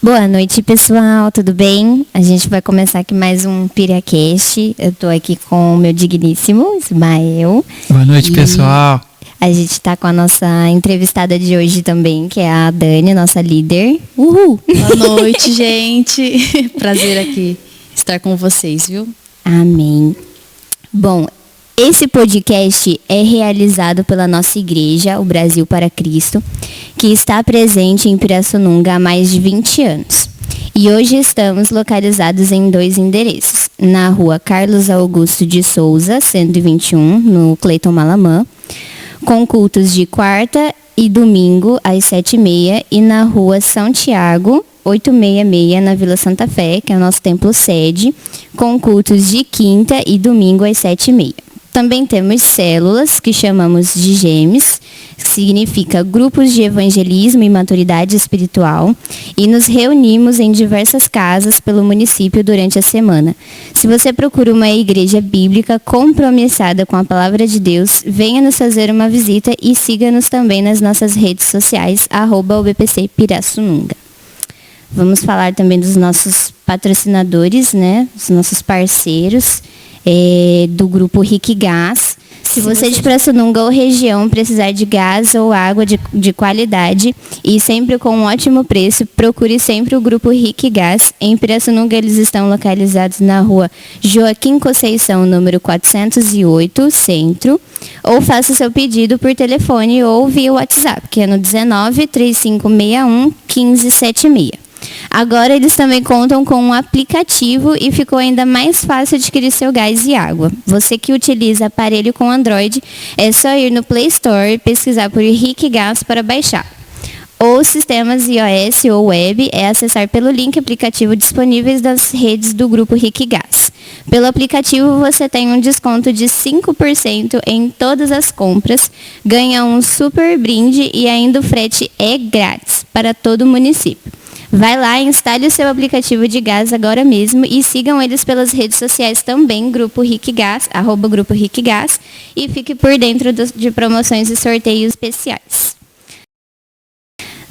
Boa noite, pessoal, tudo bem? A gente vai começar aqui mais um PiriaCast. Eu tô aqui com o meu digníssimo Ismael. Boa noite, pessoal. A gente está com a nossa entrevistada de hoje também, que é a Dani, nossa líder. Uhul! Boa noite, gente. Prazer aqui estar com vocês, viu? Amém. Bom, esse podcast é realizado pela nossa igreja, o Brasil para Cristo, que está presente em Pirassununga há mais de 20 anos. E hoje estamos localizados em 2 endereços. Na rua Carlos Augusto de Souza, 121, no Cleiton Malamã, com cultos de quarta e domingo às 7h30, e na rua São Tiago, 866, na Vila Santa Fé, que é o nosso templo sede, com cultos de quinta e domingo às 7h30. Também temos células, que chamamos de GEMs, que significa Grupos de Evangelismo e Maturidade Espiritual, e nos reunimos em diversas casas pelo município durante a semana. Se você procura uma igreja bíblica compromissada com a palavra de Deus, venha nos fazer uma visita e siga-nos também nas nossas redes sociais, @UBPC Pirassununga. Vamos falar também dos nossos patrocinadores, né? Os nossos parceiros. Do grupo Rick Gás. Se você de Pirassununga ou região precisar de gás ou água de qualidade e sempre com um ótimo preço, procure sempre o grupo Rick Gás. Em Pirassununga eles estão localizados na rua Joaquim Conceição, número 408, Centro, ou faça o seu pedido por telefone ou via WhatsApp, que é no 19 3561 1576. Agora eles também contam com um aplicativo e ficou ainda mais fácil adquirir seu gás e água. Você que utiliza aparelho com Android, é só ir no Play Store e pesquisar por Rick Gás para baixar. Ou sistemas iOS ou web, é acessar pelo link aplicativo disponíveis das redes do grupo Rick Gás. Pelo aplicativo você tem um desconto de 5% em todas as compras, ganha um super brinde e ainda o frete é grátis para todo o município. Vai lá, instale o seu aplicativo de gás agora mesmo e sigam eles pelas redes sociais também, Grupo Rick Gás, @Grupo Rick Gás, e fique por dentro de promoções e sorteios especiais.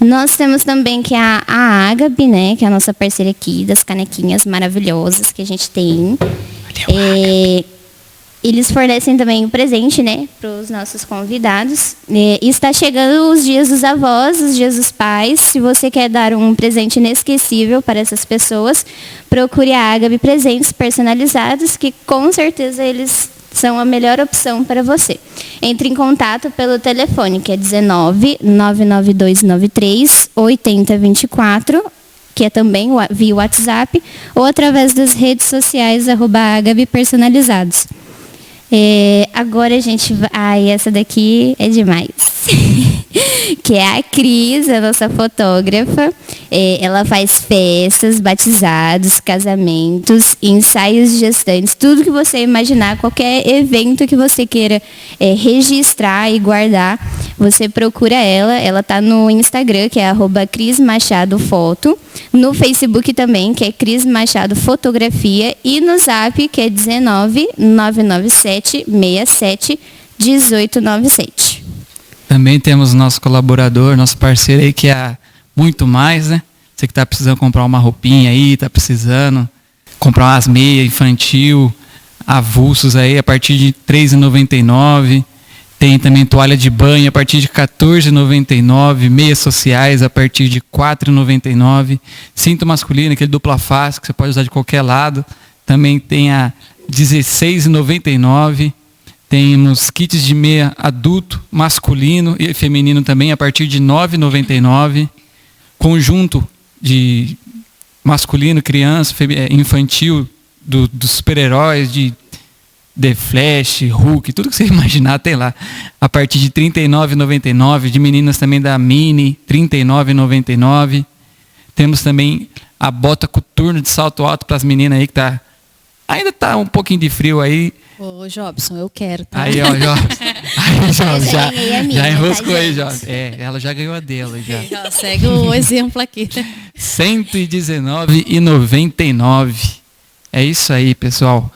Nós temos também que a Ágape, né, que é a nossa parceira aqui, das canequinhas maravilhosas que a gente tem. Eles fornecem também o presente, né, para os nossos convidados. E está chegando os dias dos avós, os dias dos pais. Se você quer dar um presente inesquecível para essas pessoas, procure a Ágape Presentes Personalizados, que com certeza eles são a melhor opção para você. Entre em contato pelo telefone, que é 19 99293 8024, que é também via WhatsApp, ou através das redes sociais, @Ágape Personalizados. Agora a gente vai... essa daqui é demais. Que é a Cris, a nossa fotógrafa. Ela faz festas, batizados, casamentos, ensaios de gestantes, tudo que você imaginar, qualquer evento que você queira registrar e guardar, você procura ela. Ela está no Instagram, que é @Cris Machado Foto, no Facebook também, que é Cris Machado Fotografia, e no Zap, que é 19 997 67 1897. Também temos nosso colaborador, nosso parceiro aí, que é a Muito Mais, né? Você que está precisando comprar uma roupinha aí, está precisando comprar umas meias infantil, avulsos aí, a partir de R$ 3,99. Tem também toalha de banho a partir de R$ 14,99. Meias sociais a partir de R$ 4,99. Cinto masculino, aquele dupla face, que você pode usar de qualquer lado. Também tem a R$ 16,99. Temos kits de meia adulto, masculino e feminino também a partir de R$ 9,99. Conjunto de masculino, criança, infantil, dos super-heróis, de The Flash, Hulk, tudo que você imaginar tem lá. A partir de R$ 39,99. De meninas também da Mini, R$ 39,99. Temos também a bota coturno de salto alto para as meninas aí, que ainda está um pouquinho de frio aí. Ô, Jobson, eu quero, tá? Aí, ó, Jobson. Aí, Jobson, já enroscou tá, aí, Jobson. Ela já ganhou a dela, já. Segue o exemplo aqui. R$ 119,99. É isso aí, pessoal.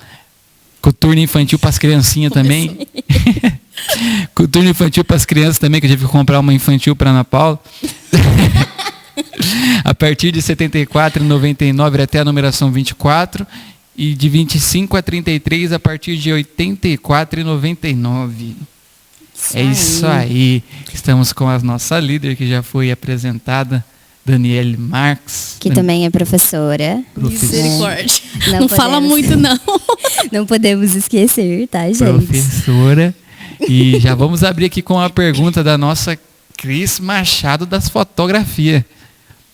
Coturno infantil para as criancinhas também. Coturno infantil para as crianças também, que eu tive que comprar uma infantil para Ana Paula. A partir de R$ 74,99 até a numeração 24. E de 25 a 33 a partir de R$ 84,99. É isso aí. Estamos com a nossa líder, que já foi apresentada, Daniele Marques. Que também é professora. Misericórdia. Não Não fala muito, não. Não podemos esquecer, tá, gente? Professora. E já vamos abrir aqui com a pergunta da nossa Cris Machado das Fotografia.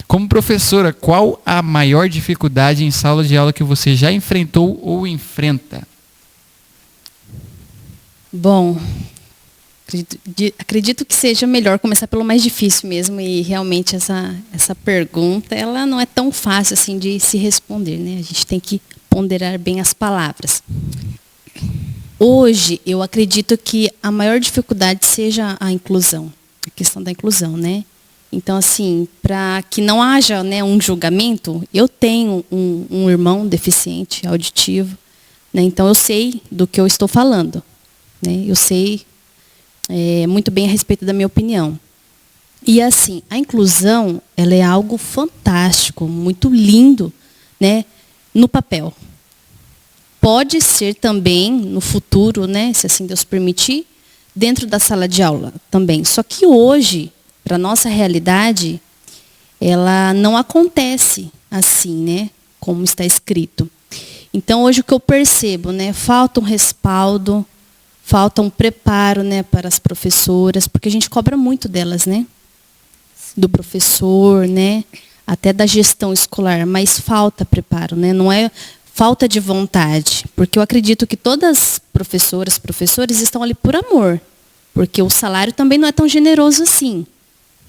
Como professora, qual a maior dificuldade em sala de aula que você já enfrentou ou enfrenta? Bom, acredito que seja melhor começar pelo mais difícil mesmo. E realmente essa pergunta, ela não é tão fácil assim de se responder, né? A gente tem que ponderar bem as palavras. Hoje, eu acredito que a maior dificuldade seja a inclusão, a questão da inclusão, né? Então, assim, para que não haja, né, um julgamento, eu tenho um irmão deficiente auditivo, né? Então eu sei do que eu estou falando, né? Eu sei muito bem a respeito da minha opinião. E assim, a inclusão, ela é algo fantástico, muito lindo, né, no papel. Pode ser também no futuro, né, se assim Deus permitir, dentro da sala de aula também. Só que hoje, para a nossa realidade, ela não acontece assim, né, como está escrito. Então, hoje o que eu percebo, né, falta um respaldo, falta um preparo, né, para as professoras, porque a gente cobra muito delas, né, do professor, né, até da gestão escolar, mas falta preparo, né, não é falta de vontade, porque eu acredito que todas as professoras, professores estão ali por amor, porque o salário também não é tão generoso assim,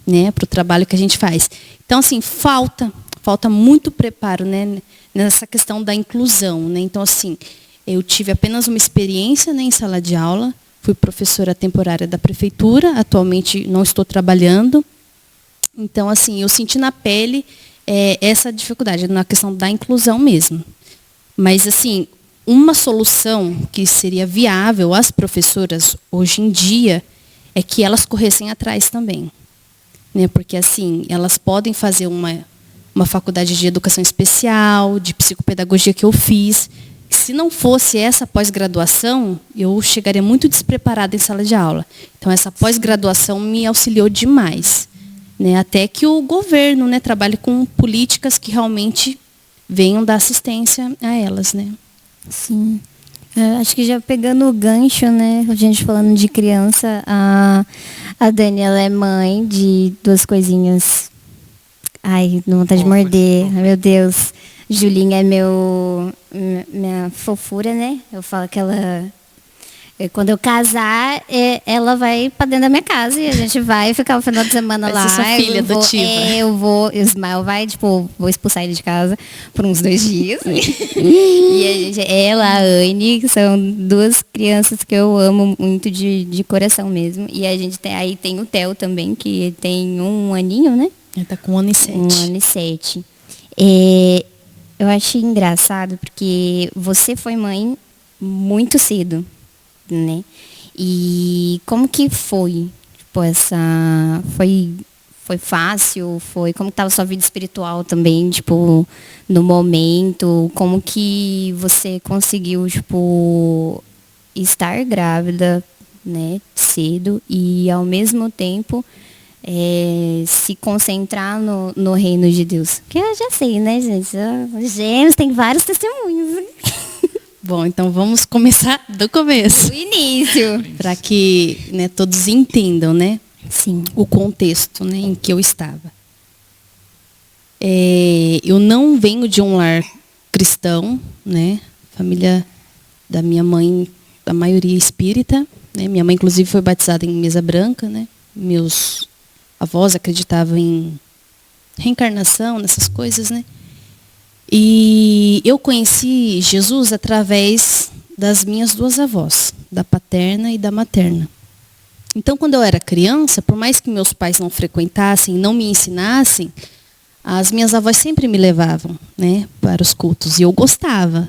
né, para o trabalho que a gente faz. Então, assim, falta muito preparo, né, nessa questão da inclusão, né. Então, assim, eu tive apenas uma experiência, né, em sala de aula, fui professora temporária da prefeitura, atualmente não estou trabalhando. Então, assim, eu senti na pele essa dificuldade, na questão da inclusão mesmo. Mas, assim, uma solução que seria viável às professoras hoje em dia é que elas corressem atrás também, né? Porque, assim, elas podem fazer uma faculdade de educação especial, de psicopedagogia que eu fiz. Se não fosse essa pós-graduação, eu chegaria muito despreparada em sala de aula. Então, essa pós-graduação me auxiliou demais, né? Até que o governo, né, trabalhe com políticas que realmente venham dar assistência a elas, né? Sim. Acho que já pegando o gancho, né, a gente falando de criança, a Dani, ela é mãe de duas coisinhas. Ai, não vontade de morder. Ai, meu Deus. Julinha é minha fofura, né? Eu falo que ela... Quando eu casar, ela vai pra dentro da minha casa e a gente vai ficar o final de semana lá. Vai ser sua filha adotiva. O Ismael vai, tipo, vou expulsar ele de casa por uns 2 dias. E ela, a Anne, que são duas crianças que eu amo muito de coração mesmo. E a gente tem o Theo também, que tem 1 aninho, né? Ele tá com 1 ano e 7. 1 ano e 7. Eu achei engraçado porque você foi mãe muito cedo, né? E como que foi? Tipo, foi fácil? Como estava a sua vida espiritual também, tipo, no momento? Como que você conseguiu, tipo, estar grávida, né, cedo e ao mesmo tempo se concentrar no reino de Deus? Que eu já sei, né, gente? Os Gêmeos tem vários testemunhos. Bom, então vamos começar do começo. Do início. Para que, né, todos entendam, né? Sim. O contexto, né, em que eu estava. Eu não venho de um lar cristão, né? Família da minha mãe, a maioria espírita, né? Minha mãe, inclusive, foi batizada em mesa branca, né? Meus avós acreditavam em reencarnação, nessas coisas, né? E eu conheci Jesus através das minhas 2 avós, da paterna e da materna. Então, quando eu era criança, por mais que meus pais não frequentassem, não me ensinassem, as minhas avós sempre me levavam, né, para os cultos, e eu gostava.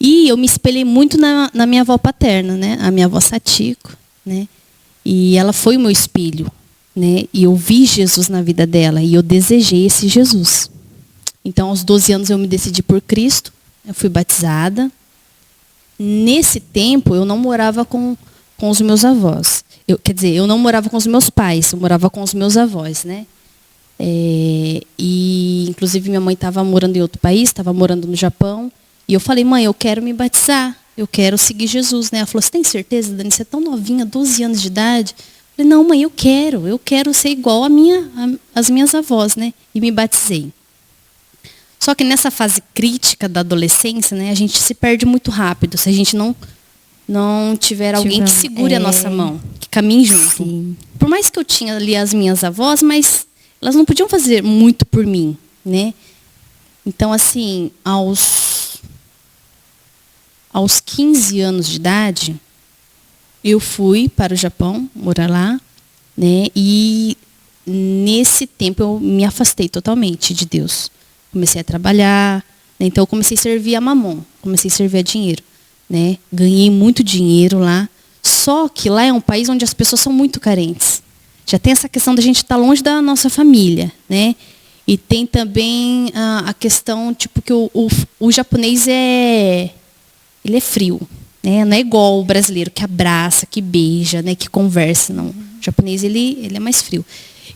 E eu me espelhei muito na minha avó paterna, né, a minha avó Satiko, né, e ela foi o meu espelho, né? E eu vi Jesus na vida dela e eu desejei esse Jesus. Então, aos 12 anos eu me decidi por Cristo, eu fui batizada. Nesse tempo, eu não morava com os meus avós. Quer dizer, eu não morava com os meus pais, eu morava com os meus avós, né? E, inclusive, minha mãe estava morando em outro país, estava morando no Japão. E eu falei, mãe, eu quero me batizar, eu quero seguir Jesus, né? Ela falou, você tem certeza, Dani? Você é tão novinha, 12 anos de idade. Eu falei, não, mãe, eu quero ser igual às minhas avós, né? E me batizei. Só que nessa fase crítica da adolescência, né, a gente se perde muito rápido, se a gente não tiver alguém que segure a nossa mão, que caminhe junto. Sim. Por mais que eu tinha ali as minhas avós, mas elas não podiam fazer muito por mim, né? Então, assim, aos 15 anos de idade, eu fui para o Japão, morar lá, né? E nesse tempo eu me afastei totalmente de Deus. Comecei a trabalhar, né? Então eu comecei a servir a mamon, comecei a servir a dinheiro, né? Ganhei muito dinheiro lá, só que lá é um país onde as pessoas são muito carentes. Já tem essa questão da gente estar longe da nossa família, né? E tem também a questão, tipo, que o japonês ele é frio, né? Não é igual o brasileiro que abraça, que beija, né? Que conversa, não. O japonês, ele é mais frio.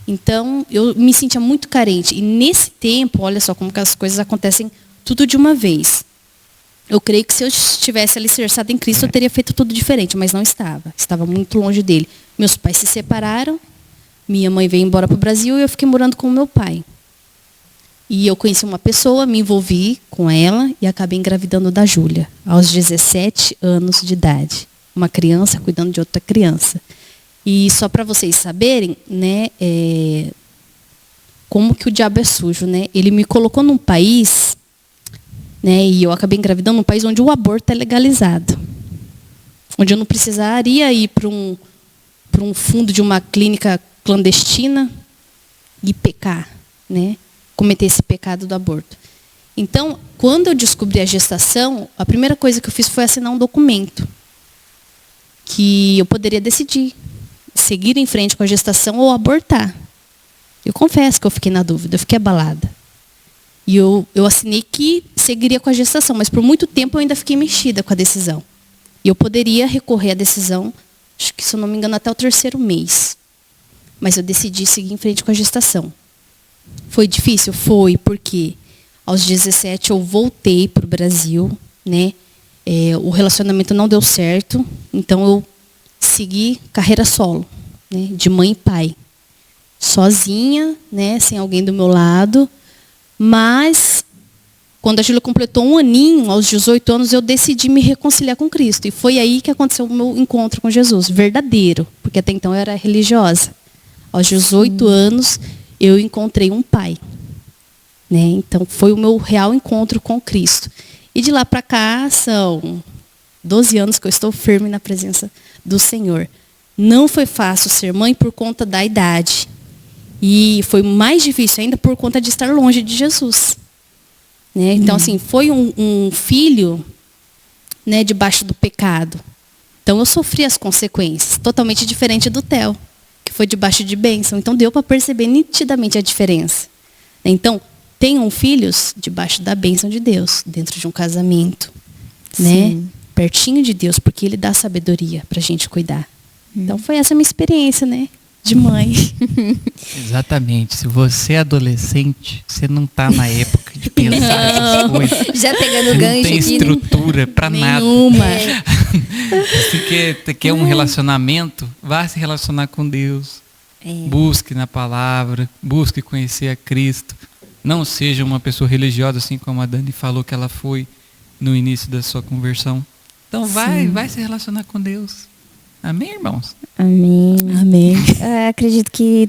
Então, eu me sentia muito carente. E nesse tempo, olha só como que as coisas acontecem tudo de uma vez. Eu creio que se eu estivesse alicerçada em Cristo, eu teria feito tudo diferente, mas não estava. Estava muito longe dele. Meus pais se separaram, minha mãe veio embora para o Brasil e eu fiquei morando com o meu pai. E eu conheci uma pessoa, me envolvi com ela e acabei engravidando da Júlia, aos 17 anos de idade. Uma criança cuidando de outra criança. E só para vocês saberem, né, como que o diabo é sujo, né? Ele me colocou num país, né, e eu acabei engravidando num país onde o aborto é legalizado. Onde eu não precisaria ir para um fundo de uma clínica clandestina e pecar, né? Cometer esse pecado do aborto. Então, quando eu descobri a gestação, a primeira coisa que eu fiz foi assinar um documento que eu poderia decidir seguir em frente com a gestação ou abortar. Eu confesso que eu fiquei na dúvida, eu fiquei abalada. E eu assinei que seguiria com a gestação, mas por muito tempo eu ainda fiquei mexida com a decisão. E eu poderia recorrer à decisão, acho que, se eu não me engano, até o 3º mês. Mas eu decidi seguir em frente com a gestação. Foi difícil? Foi, porque aos 17 eu voltei para o Brasil, né? O relacionamento não deu certo, então eu segui carreira solo, né? De mãe e pai. Sozinha, né? Sem alguém do meu lado. Mas, quando a Júlia completou 1 aninho, aos 18 anos, eu decidi me reconciliar com Cristo. E foi aí que aconteceu o meu encontro com Jesus, verdadeiro, porque até então eu era religiosa. Aos 18 anos, eu encontrei um pai, né? Então, foi o meu real encontro com Cristo. E de lá para cá, são 12 anos que eu estou firme na presença do Senhor. Não foi fácil ser mãe por conta da idade. E foi mais difícil ainda por conta de estar longe de Jesus, né? Então, assim, foi um filho, né, debaixo do pecado. Então, eu sofri as consequências, totalmente diferente do Theo, que foi debaixo de bênção. Então, deu para perceber nitidamente a diferença. Então, tenham filhos debaixo da bênção de Deus, dentro de um casamento, né? Pertinho de Deus, porque Ele dá sabedoria para a gente cuidar. Então, foi essa a minha experiência, né? De mãe. Exatamente. Se você é adolescente, você não está na época de pensar nessas coisas. Já pegando Você gancho não tem aqui. estrutura para nada. Nenhuma. Você quer um relacionamento? Vá se relacionar com Deus. Busque na palavra, busque conhecer a Cristo. Não seja uma pessoa religiosa, assim como a Dani falou que ela foi no início da sua conversão. Então vai se relacionar com Deus. Amém, irmãos? Amém. Amém. Eu acredito que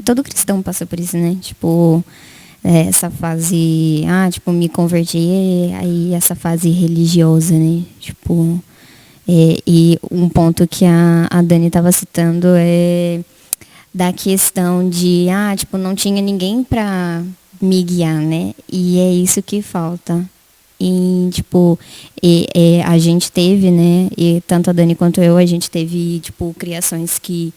todo cristão passa por isso, né? Tipo, essa fase, tipo, me converti, aí essa fase religiosa, né? Tipo, e um ponto que a Dani estava citando é da questão de, tipo, não tinha ninguém para me guiar, né? E é isso que falta. E, tipo, a gente teve, né? E tanto a Dani quanto eu, a gente teve, tipo, criações que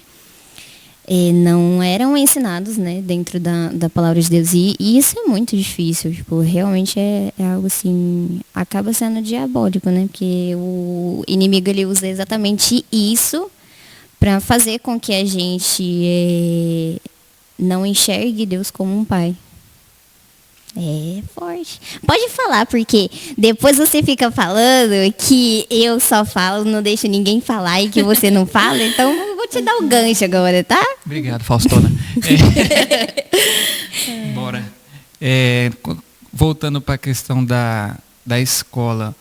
não eram ensinados, né, dentro da palavra de Deus. E isso é muito difícil, tipo, realmente é algo assim, acaba sendo diabólico, né, porque o inimigo ele usa exatamente isso para fazer com que a gente não enxergue Deus como um pai. É forte. Pode falar, porque depois você fica falando que eu só falo, não deixo ninguém falar e que você não fala, então eu vou te dar o gancho agora, tá? Obrigado, Faustona. Bora. Voltando para a questão da escola,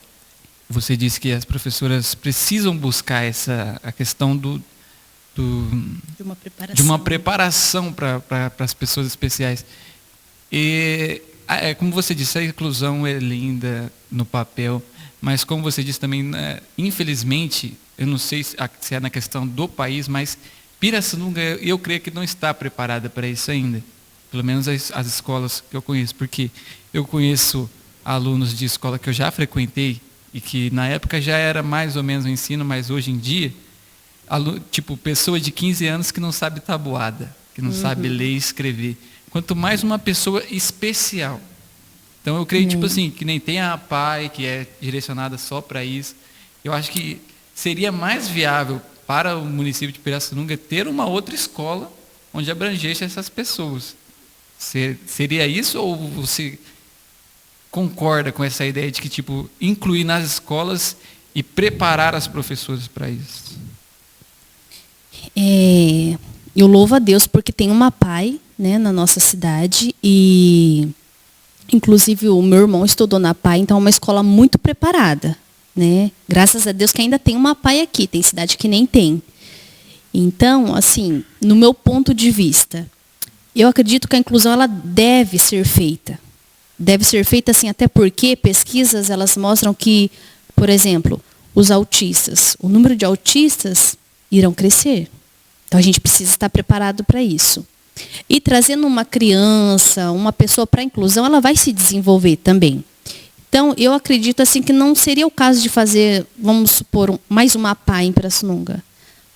você disse que as professoras precisam buscar a questão de uma preparação para as pessoas especiais. E, como você disse, a inclusão é linda no papel, mas como você disse também, infelizmente, eu não sei se é na questão do país, mas Pirassununga, eu creio que não está preparada para isso ainda. Pelo menos as escolas que eu conheço, porque eu conheço alunos de escola que eu já frequentei e que na época já era mais ou menos o ensino, mas hoje em dia, tipo, pessoa de 15 anos que não sabe tabuada, que não sabe ler e escrever. Quanto mais uma pessoa especial. Então eu creio, tipo assim, que nem tem a APAE, que é direcionada só para isso. Eu acho que seria mais viável para o município de Pirassununga ter uma outra escola onde abrangesse essas pessoas. Seria isso ou você concorda com essa ideia de que, tipo, incluir nas escolas e preparar as professoras para isso? Eu louvo a Deus porque tem uma APAE, né, na nossa cidade e inclusive o meu irmão estudou na APAE, então é uma escola muito preparada, né? Graças a Deus que ainda tem uma APAE aqui, tem cidade que nem tem. Então, assim, no meu ponto de vista, eu acredito que a inclusão ela deve ser feita. Deve ser feita assim, até porque pesquisas elas mostram que, por exemplo, os autistas, o número de autistas irão crescer. Então a gente precisa estar preparado para isso. E trazendo uma criança, uma pessoa para a inclusão, ela vai se desenvolver também. Então, eu acredito assim que não seria o caso de fazer, vamos supor, mais uma APAE em Pirassununga,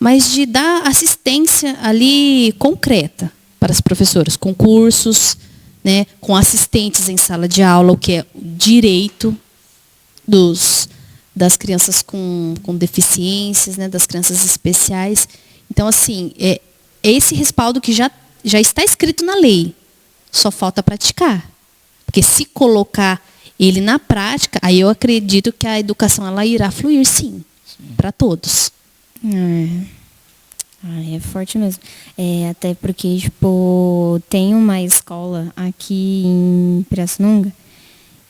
mas de dar assistência ali concreta para as professoras, com cursos, né, com assistentes em sala de aula, o que é direito das crianças com deficiências, né, das crianças especiais. Então, assim, é esse respaldo que já está escrito na lei, só falta praticar. Porque se colocar ele na prática, aí eu acredito que a educação ela irá fluir, sim. Para todos. É forte mesmo. Até porque, tipo, tem uma escola aqui em Pirassununga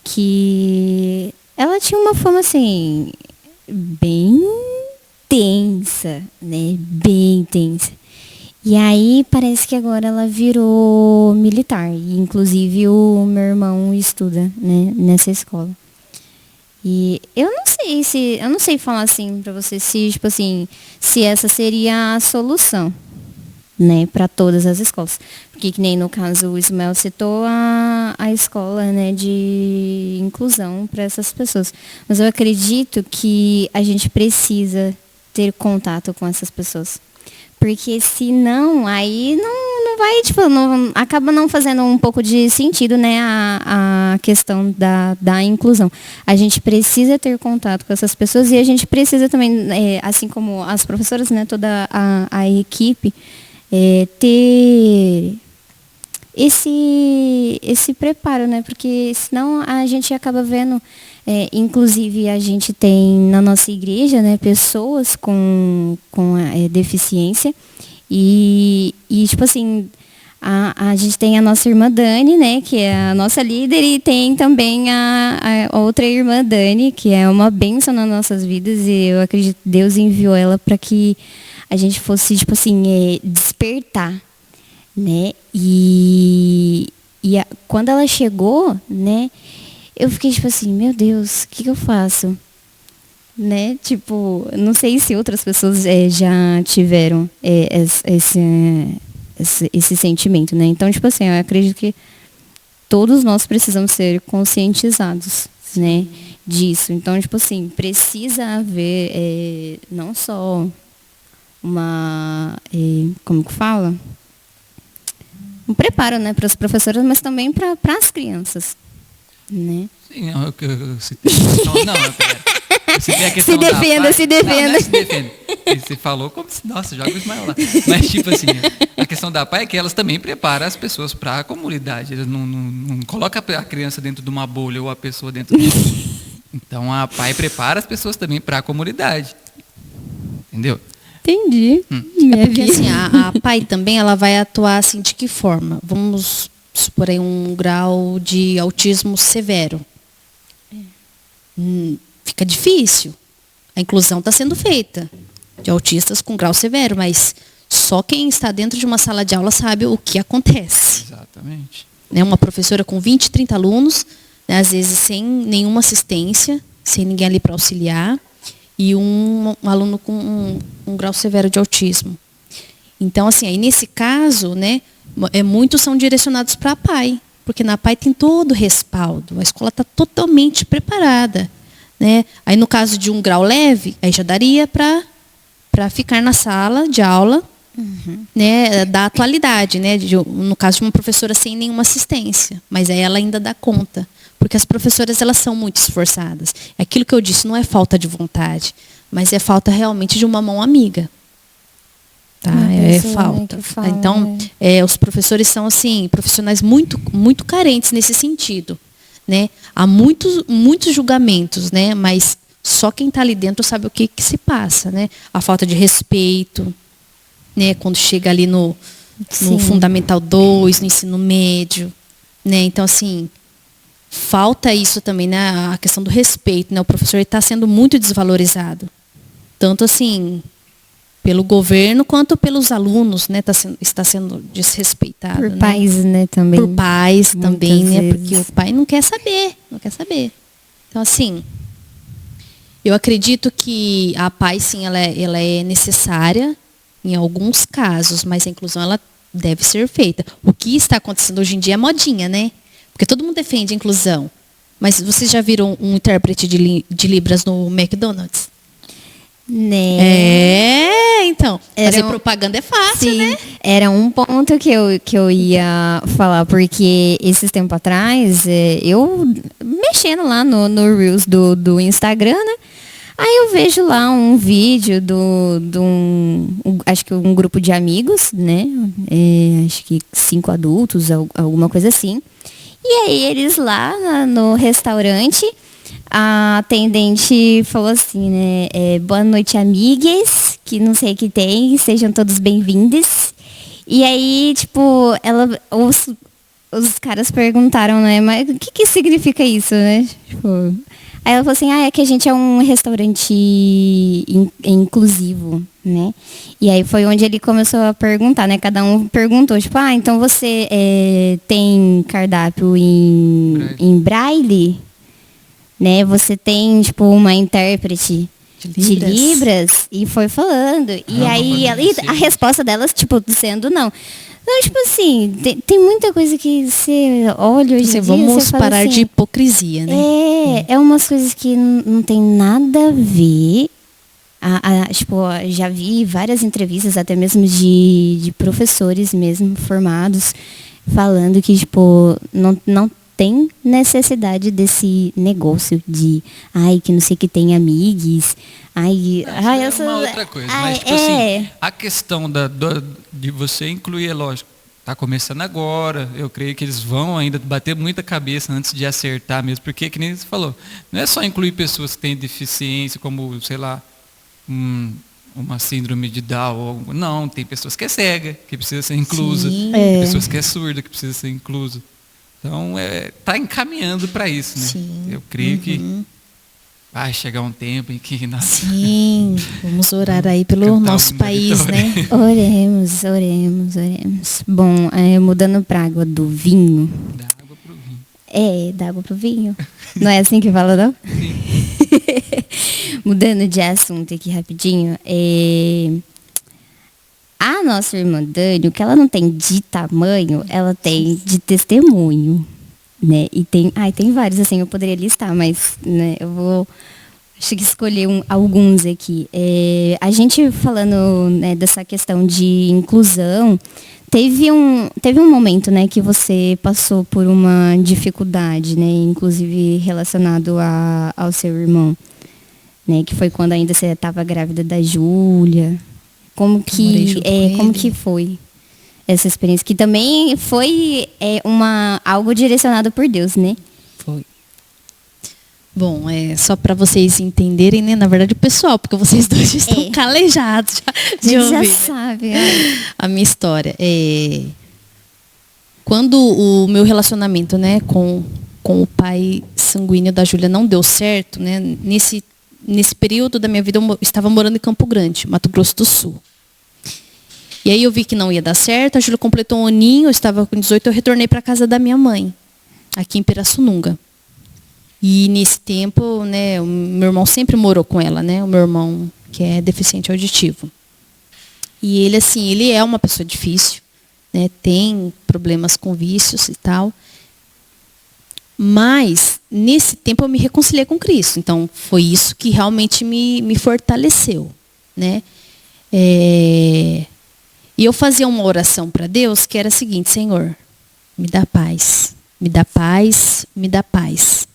que ela tinha uma fama, assim, bem tensa, né? Bem tensa. E aí parece que agora ela virou militar. E, inclusive o meu irmão estuda, né, nessa escola. E eu não sei falar assim pra você se, tipo assim, se essa seria a solução, né, para todas as escolas. Porque que nem no caso o Ismael citou a escola, né, de inclusão para essas pessoas. Mas eu acredito que a gente precisa ter contato com essas pessoas. Porque senão, aí não vai, tipo, acaba não fazendo um pouco de sentido, né, a questão da inclusão. A gente precisa ter contato com essas pessoas e a gente precisa também, assim como as professoras, né, toda a equipe, ter esse preparo, né, porque senão a gente acaba vendo, inclusive a gente tem na nossa igreja, né, pessoas com deficiência e tipo assim, a gente tem a nossa irmã Dani, né, que é a nossa líder, e tem também a outra irmã Dani, que é uma bênção nas nossas vidas, e eu acredito que Deus enviou ela para que a gente fosse, tipo assim, despertar, né, quando ela chegou, né, eu fiquei tipo assim, meu Deus, o que eu faço? Né? Tipo, não sei se outras pessoas já tiveram esse sentimento, né? Então, tipo assim, eu acredito que todos nós precisamos ser conscientizados, né, disso. Então, tipo assim, precisa haver não só como que fala? Um preparo, né, para as professoras, mas também para as crianças, né? Sim, eu citei a questão, não, pera. Eu citei a questão Se defenda, se defenda. Não é se defenda. Você falou como se, nossa, joga o Ismael lá. Mas, tipo assim, a questão da PAI é que elas também preparam as pessoas para a comunidade. Eles não colocam a criança dentro de uma bolha ou a pessoa dentro de uma bolha. Então, a PAI prepara as pessoas também para a comunidade. Entendeu? Entendi. É porque assim, a PAI também ela vai atuar assim de que forma? Vamos supor aí um grau de autismo severo. Fica difícil. A inclusão está sendo feita de autistas com grau severo, mas só quem está dentro de uma sala de aula sabe o que acontece. Exatamente. Né, uma professora com 20, 30 alunos, né, às vezes sem nenhuma assistência, sem ninguém ali para auxiliar, e um aluno com um grau severo de autismo. Então, assim, aí nesse caso, né, muitos são direcionados para a PAI, porque na PAI tem todo o respaldo, a escola está totalmente preparada. Né? Aí no caso de um grau leve, aí já daria para ficar na sala de aula, né, da atualidade, né, no caso de uma professora sem nenhuma assistência, mas aí ela ainda dá conta, porque as professoras elas são muito esforçadas. Aquilo que eu disse não é falta de vontade, mas é falta realmente de uma mão amiga. Tá? É falta. Fala, então, os professores são assim profissionais muito, muito carentes nesse sentido. Né? Há muitos julgamentos, né? Mas só quem está ali dentro sabe o que se passa. Né? A falta de respeito, né? Quando chega ali no Fundamental 2, no ensino médio. Né? Então, assim, falta isso também, né? A questão do respeito. Né? O professor está sendo muito desvalorizado. Tanto assim, pelo governo quanto pelos alunos, né? Está sendo desrespeitado. Por né? pais, né, também. Por pais Muitas também, né? vezes. Porque o pai não quer saber. Então, assim, eu acredito que a PAI, sim, ela é necessária em alguns casos, mas a inclusão, ela deve ser feita. O que está acontecendo hoje em dia é modinha, né? Porque todo mundo defende a inclusão. Mas vocês já viram um intérprete de Libras no McDonald's? Né? Então, fazer propaganda é fácil, Sim, né? era um ponto que eu ia falar, porque esses tempos atrás, eu mexendo lá no Reels do Instagram, né? Aí eu vejo lá um vídeo acho que um grupo de amigos, né? Acho que 5 adultos, alguma coisa assim. E aí eles lá no restaurante, a atendente falou assim, né? Boa noite, amigas, que não sei o que tem, sejam todos bem-vindos. E aí, tipo, os caras perguntaram, né? Mas o que significa isso, né? Tipo, aí ela falou assim, é que a gente é um restaurante inclusivo, né? E aí foi onde ele começou a perguntar, né? Cada um perguntou, tipo, então você tem cardápio em braille? Né? Você tem, tipo, uma intérprete de Libras e foi falando. E aí a resposta delas, tipo, sendo não. Então, tipo assim, tem muita coisa que você olha hoje em dia, vamos parar assim, de hipocrisia, né? É umas coisas que não tem nada a ver. Tipo, já vi várias entrevistas, até mesmo de professores mesmo, formados, falando que, tipo, não tem necessidade desse negócio de que não sei que tem amigos. É uma outra coisa, mas tipo assim, a questão de você incluir, é lógico, está começando agora, eu creio que eles vão ainda bater muita cabeça antes de acertar mesmo, porque, que nem você falou, não é só incluir pessoas que têm deficiência, como, sei lá, uma síndrome de Down, não, tem pessoas que é cega, que precisa ser inclusa, tem pessoas que é surda, que precisa ser inclusa. Então, está encaminhando para isso, né? Sim. Eu creio que vai chegar um tempo em que... Nossa, sim, vamos orar aí pelo nosso país, né? Oremos. Bom, mudando para água do vinho. Da água pro vinho. Da água pro vinho. Não é assim que fala, não? Sim. Mudando de assunto aqui rapidinho. A nossa irmã Dani, o que ela não tem de tamanho, ela tem de testemunho, né? E tem vários, assim, eu poderia listar, mas, né, eu vou Acho que escolher alguns aqui. A gente falando, né, dessa questão de inclusão, teve um momento, né, que você passou por uma dificuldade, né, inclusive relacionado ao seu irmão, né, que foi quando ainda você estava grávida da Júlia. Como que foi essa experiência? Que também foi algo direcionado por Deus, né? Foi. Bom, só para vocês entenderem, né? Na verdade, o pessoal, porque vocês dois já estão calejados de ouvir, já né? sabe. A minha história. Quando o meu relacionamento, né, com o pai sanguíneo da Júlia não deu certo, né? Nesse período da minha vida, eu estava morando em Campo Grande, Mato Grosso do Sul. E aí eu vi que não ia dar certo, a Júlia completou um aninho, eu estava com 18, eu retornei para a casa da minha mãe, aqui em Pirassununga. E nesse tempo, né, o meu irmão sempre morou com ela, né, o meu irmão que é deficiente auditivo. E ele, assim, ele é uma pessoa difícil, né, tem problemas com vícios e tal. Mas, nesse tempo, eu me reconciliei com Cristo. Então, foi isso que realmente me fortaleceu, né. E eu fazia uma oração para Deus que era a seguinte: Senhor, me dá paz, me dá paz, me dá paz.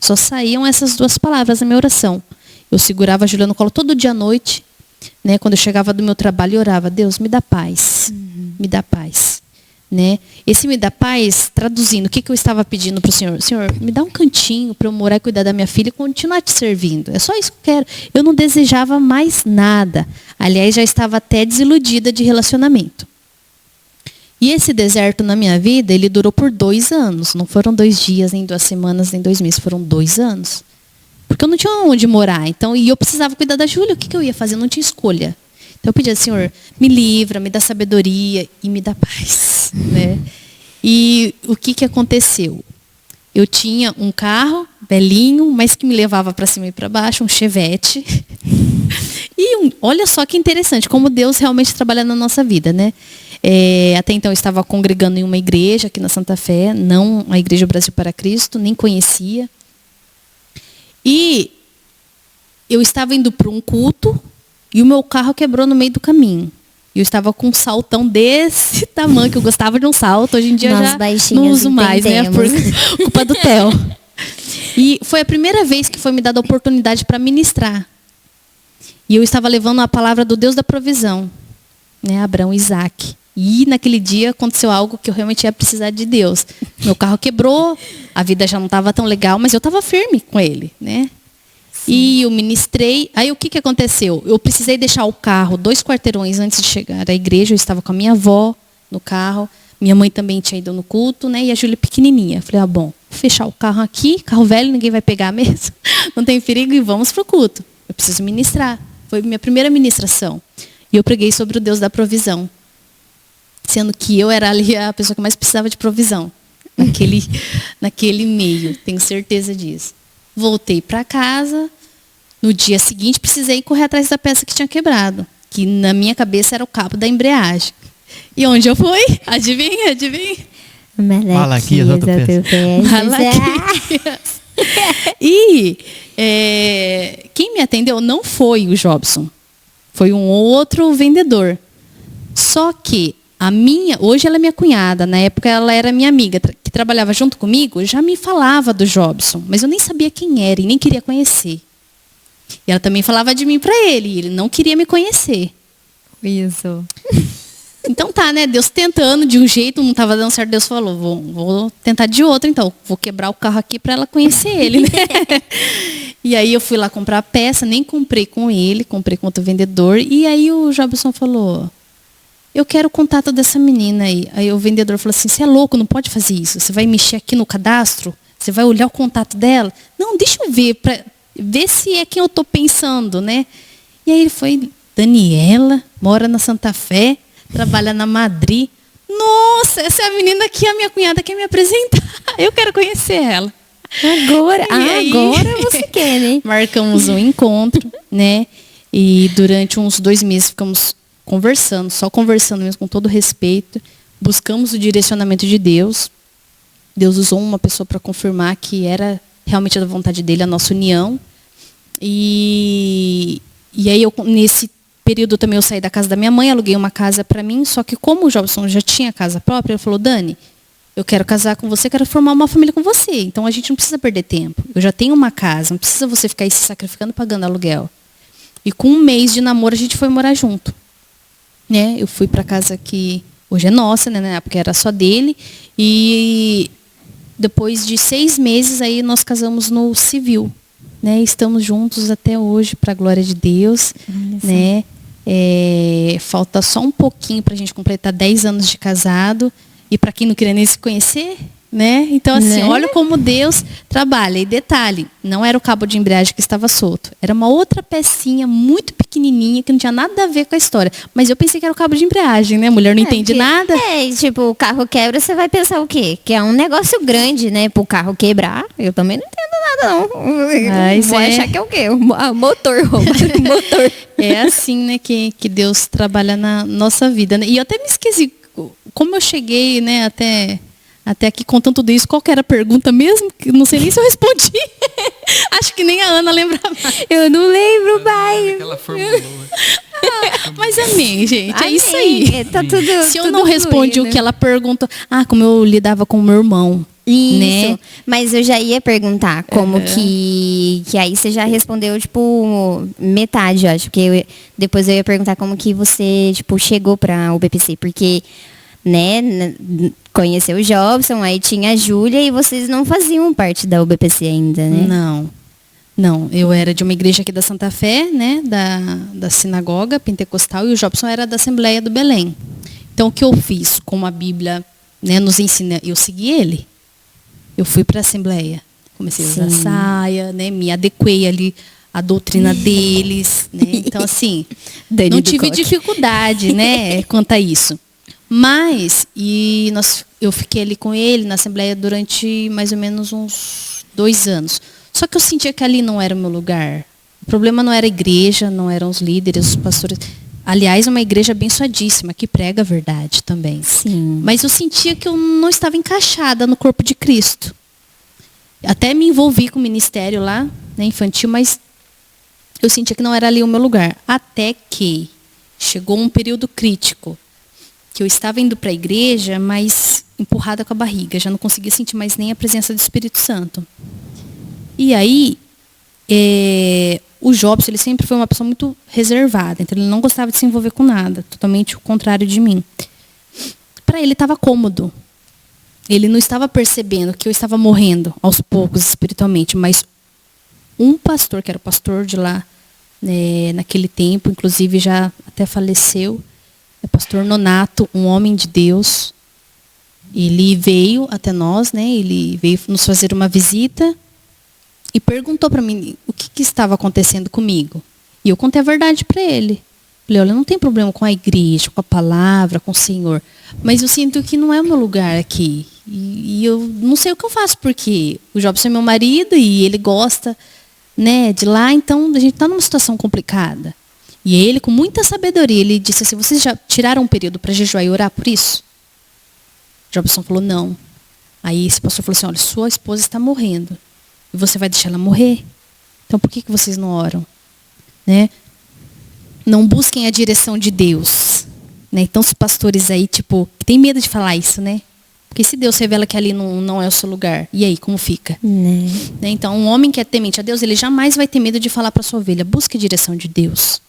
Só saíam essas duas palavras na minha oração. Eu segurava a Júlia no colo todo dia à noite, né? Quando eu chegava do meu trabalho, eu orava: Deus, me dá paz, me dá paz. Né? Esse me dá paz, traduzindo, o que eu estava pedindo para o Senhor? Senhor, me dá um cantinho para eu morar e cuidar da minha filha e continuar te servindo. É só isso que eu quero. Eu não desejava mais nada. Aliás, já estava até desiludida de relacionamento. E esse deserto na minha vida, ele durou por 2 anos. Não foram 2 dias, nem 2 semanas, nem 2 meses. Foram 2 anos. Porque eu não tinha onde morar. Então, e eu precisava cuidar da Júlia. O que eu ia fazer? Eu não tinha escolha. Então eu pedia: Senhor, me livra, me dá sabedoria e me dá paz. Né? E o que aconteceu? Eu tinha um carro velhinho, mas que me levava para cima e para baixo, um Chevette. E olha só que interessante, como Deus realmente trabalha na nossa vida, né? Até então eu estava congregando em uma igreja aqui na Santa Fé, não a Igreja Brasil para Cristo, nem conhecia. E eu estava indo para um culto e o meu carro quebrou no meio do caminho. Eu estava com um saltão desse tamanho, que eu gostava de um salto. Hoje em dia eu já não uso mais, né? Por culpa do Theo. E foi a primeira vez que foi me dada a oportunidade para ministrar. E eu estava levando a palavra do Deus da provisão, né? Abraão e Isaac. E naquele dia aconteceu algo que eu realmente ia precisar de Deus. Meu carro quebrou, a vida já não estava tão legal, mas eu estava firme com ele, né? E eu ministrei. Aí o que aconteceu? Eu precisei deixar o carro 2 quarteirões antes de chegar à igreja. Eu estava com a minha avó no carro. Minha mãe também tinha ido no culto, né? E a Júlia pequenininha. Falei: bom, vou fechar o carro aqui, carro velho, ninguém vai pegar mesmo. Não tem perigo, e vamos pro culto. Eu preciso ministrar. Foi minha primeira ministração. E eu preguei sobre o Deus da provisão. Sendo que eu era ali a pessoa que mais precisava de provisão. Naquele meio, tenho certeza disso. Voltei para casa. No dia seguinte, precisei correr atrás da peça que tinha quebrado. Que na minha cabeça era o cabo da embreagem. E onde eu fui? Adivinha? Malaquias, outra peça. Malaquias. E quem me atendeu não foi o Jobson. Foi um outro vendedor. Só que hoje ela é minha cunhada, na época ela era minha amiga, que trabalhava junto comigo, já me falava do Jobson, mas eu nem sabia quem era e nem queria conhecer. E ela também falava de mim para ele, e ele não queria me conhecer. Isso. Então tá, né? Deus tentando de um jeito, não estava dando certo, Deus falou: vou tentar de outro, então. Vou quebrar o carro aqui para ela conhecer ele, né? E aí eu fui lá comprar a peça, nem comprei com ele, comprei com outro vendedor. E aí o Jobson falou: eu quero o contato dessa menina aí. Aí o vendedor falou assim: você é louco, não pode fazer isso. Você vai mexer aqui no cadastro? Você vai olhar o contato dela? Não, deixa eu ver, para ver se é quem eu estou pensando, né? E aí ele foi: Daniela, mora na Santa Fé, trabalha na Madrid. Nossa, essa é a menina que a minha cunhada quer me apresentar. Eu quero conhecer ela. Agora você quer, né? Marcamos um encontro, né? E durante uns 2 meses ficamos conversando, só conversando mesmo, com todo respeito. Buscamos o direcionamento de Deus. Deus usou uma pessoa para confirmar que era realmente da vontade dele a nossa união. E aí, nesse período também eu saí da casa da minha mãe, aluguei uma casa para mim, só que como o Jobson já tinha casa própria, ele falou, Dani, eu quero casar com você, quero formar uma família com você. Então a gente não precisa perder tempo. Eu já tenho uma casa, não precisa você ficar aí se sacrificando pagando aluguel. E com 1 mês de namoro a gente foi morar junto. Né? Eu fui para casa que hoje é nossa, né? Na época era só dele. E depois de 6 meses aí nós casamos no civil. Né? Estamos juntos até hoje, para a glória de Deus. Né? Falta só um pouquinho para a gente completar 10 anos de casado. E para quem não queria nem se conhecer, né? Então, assim, olha como Deus trabalha. E detalhe, não era o cabo de embreagem que estava solto. Era uma outra pecinha muito pequenininha que não tinha nada a ver com a história. Mas eu pensei que era o cabo de embreagem, né? A mulher não entende nada. Tipo, o carro quebra, você vai pensar o quê? Que é um negócio grande, né? Pro carro quebrar. Eu também não entendo nada, não. Mas vou achar que é o quê? Motor, motor. É assim, né? Que Deus trabalha na nossa vida. Né? E eu até me esqueci. Como eu cheguei, né, até aqui contando tudo isso, qual que era a pergunta mesmo? Não sei nem se eu respondi. Acho que nem a Ana lembra mais. Eu não lembro mais. Ela formulou. Mas amém, gente. Amém. É isso aí. Tá tudo, se eu não respondi fluindo. o que ela perguntou, como eu lidava com o meu irmão. Isso, né? Mas eu já ia perguntar como que aí você já respondeu, tipo, metade, eu acho. Porque depois eu ia perguntar como que você, tipo, chegou para o BPC. Porque, né, conheceu o Jobson, aí tinha a Júlia e vocês não faziam parte da UBPC ainda, né? Não, eu era de uma igreja aqui da Santa Fé, né, da sinagoga pentecostal, e o Jobson era da Assembleia do Belém. Então, o que eu fiz? Como a Bíblia, né, nos ensina, eu segui ele. Eu fui para a Assembleia, comecei a usar saia, né, me adequei ali à doutrina deles, né? Então, assim, não tive dificuldade, né, quanto a isso. Mas, eu fiquei ali com ele na Assembleia durante mais ou menos uns 2 anos. Só que eu sentia que ali não era o meu lugar. O problema não era a igreja, não eram os líderes, os pastores. Aliás, é uma igreja abençoadíssima, que prega a verdade também. Sim. Mas eu sentia que eu não estava encaixada no corpo de Cristo. Até me envolvi com o ministério lá, né, infantil, mas eu sentia que não era ali o meu lugar. Até que chegou um período crítico, que eu estava indo para a igreja, mas empurrada com a barriga. Já não conseguia sentir mais nem a presença do Espírito Santo. E aí, o Jobson, ele sempre foi uma pessoa muito reservada. Então, ele não gostava de se envolver com nada. Totalmente o contrário de mim. Para ele, estava cômodo. Ele não estava percebendo que eu estava morrendo, aos poucos, espiritualmente. Mas um pastor, que era o pastor de lá, né, naquele tempo, inclusive já até faleceu, o pastor Nonato, um homem de Deus, ele veio até nós, né, ele veio nos fazer uma visita e perguntou para mim o que estava acontecendo comigo. E eu contei a verdade para ele. Falei, olha, não tem problema com a igreja, com a palavra, com o Senhor, mas eu sinto que não é o meu lugar aqui. E eu não sei o que eu faço, porque o Jobson é meu marido e ele gosta, né, de lá, então a gente está numa situação complicada. E ele, com muita sabedoria, ele disse assim, vocês já tiraram um período para jejuar e orar por isso? Jobson falou, não. Aí esse pastor falou assim, olha, sua esposa está morrendo. E você vai deixar ela morrer? Então por que vocês não oram? Né? Não busquem a direção de Deus. Né? Então os pastores aí, tipo, tem medo de falar isso, né? Porque se Deus revela que ali não é o seu lugar, e aí, como fica? Né? Então, um homem que é temente a Deus, ele jamais vai ter medo de falar para sua ovelha, busque a direção de Deus.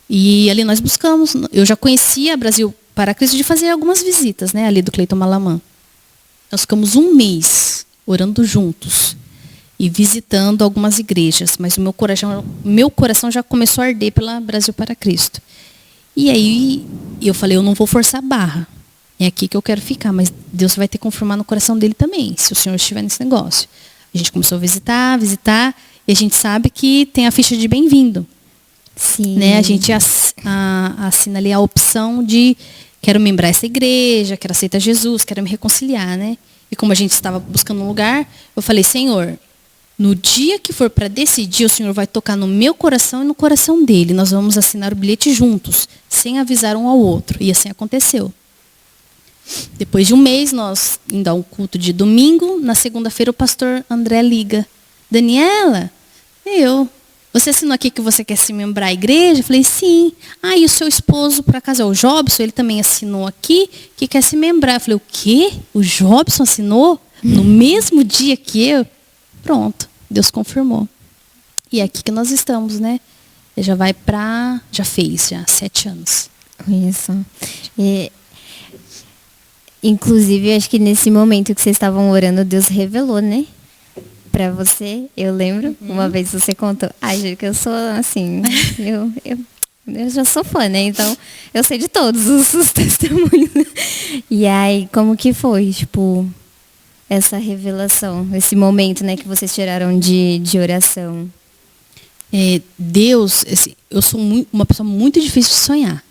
E ali nós buscamos. Eu já conhecia Brasil para Cristo de fazer algumas visitas, né, ali do Cleiton Malamã. Nós ficamos 1 mês orando juntos e visitando algumas igrejas, mas o meu coração já começou a arder pela Brasil para Cristo. E aí eu falei, eu não vou forçar a barra. É aqui que eu quero ficar, mas Deus vai ter que confirmar no coração dele também, se o Senhor estiver nesse negócio. A gente começou a visitar, e a gente sabe que tem a ficha de bem-vindo. Sim. Né? A gente assina ali a opção de quero membrar essa igreja, quero aceitar Jesus, quero me reconciliar, né? E como a gente estava buscando um lugar, eu falei, Senhor, no dia que for para decidir, o Senhor vai tocar no meu coração e no coração dele. Nós vamos assinar o bilhete juntos, sem avisar um ao outro. E assim aconteceu. Depois de 1 mês, nós indo a um culto de domingo, na segunda-feira o pastor André liga. Daniela, você assinou aqui que você quer se membrar à igreja? Eu falei, sim. Ah, e o seu esposo, por acaso, é o Jobson? Ele também assinou aqui que quer se membrar. Eu falei, o quê? O Jobson assinou? No mesmo dia que eu? Pronto, Deus confirmou. E é aqui que nós estamos, né? Ele já fez 7 anos. Isso. Inclusive, acho que nesse momento que vocês estavam orando, Deus revelou, né? Pra você, eu lembro, uma vez você contou, gente, que eu sou assim, eu já sou fã, né? Então, eu sei de todos os testemunhos. E aí, como que foi, tipo, essa revelação, esse momento, né, que vocês tiraram de oração? Deus, assim, eu sou uma pessoa muito difícil de sonhar.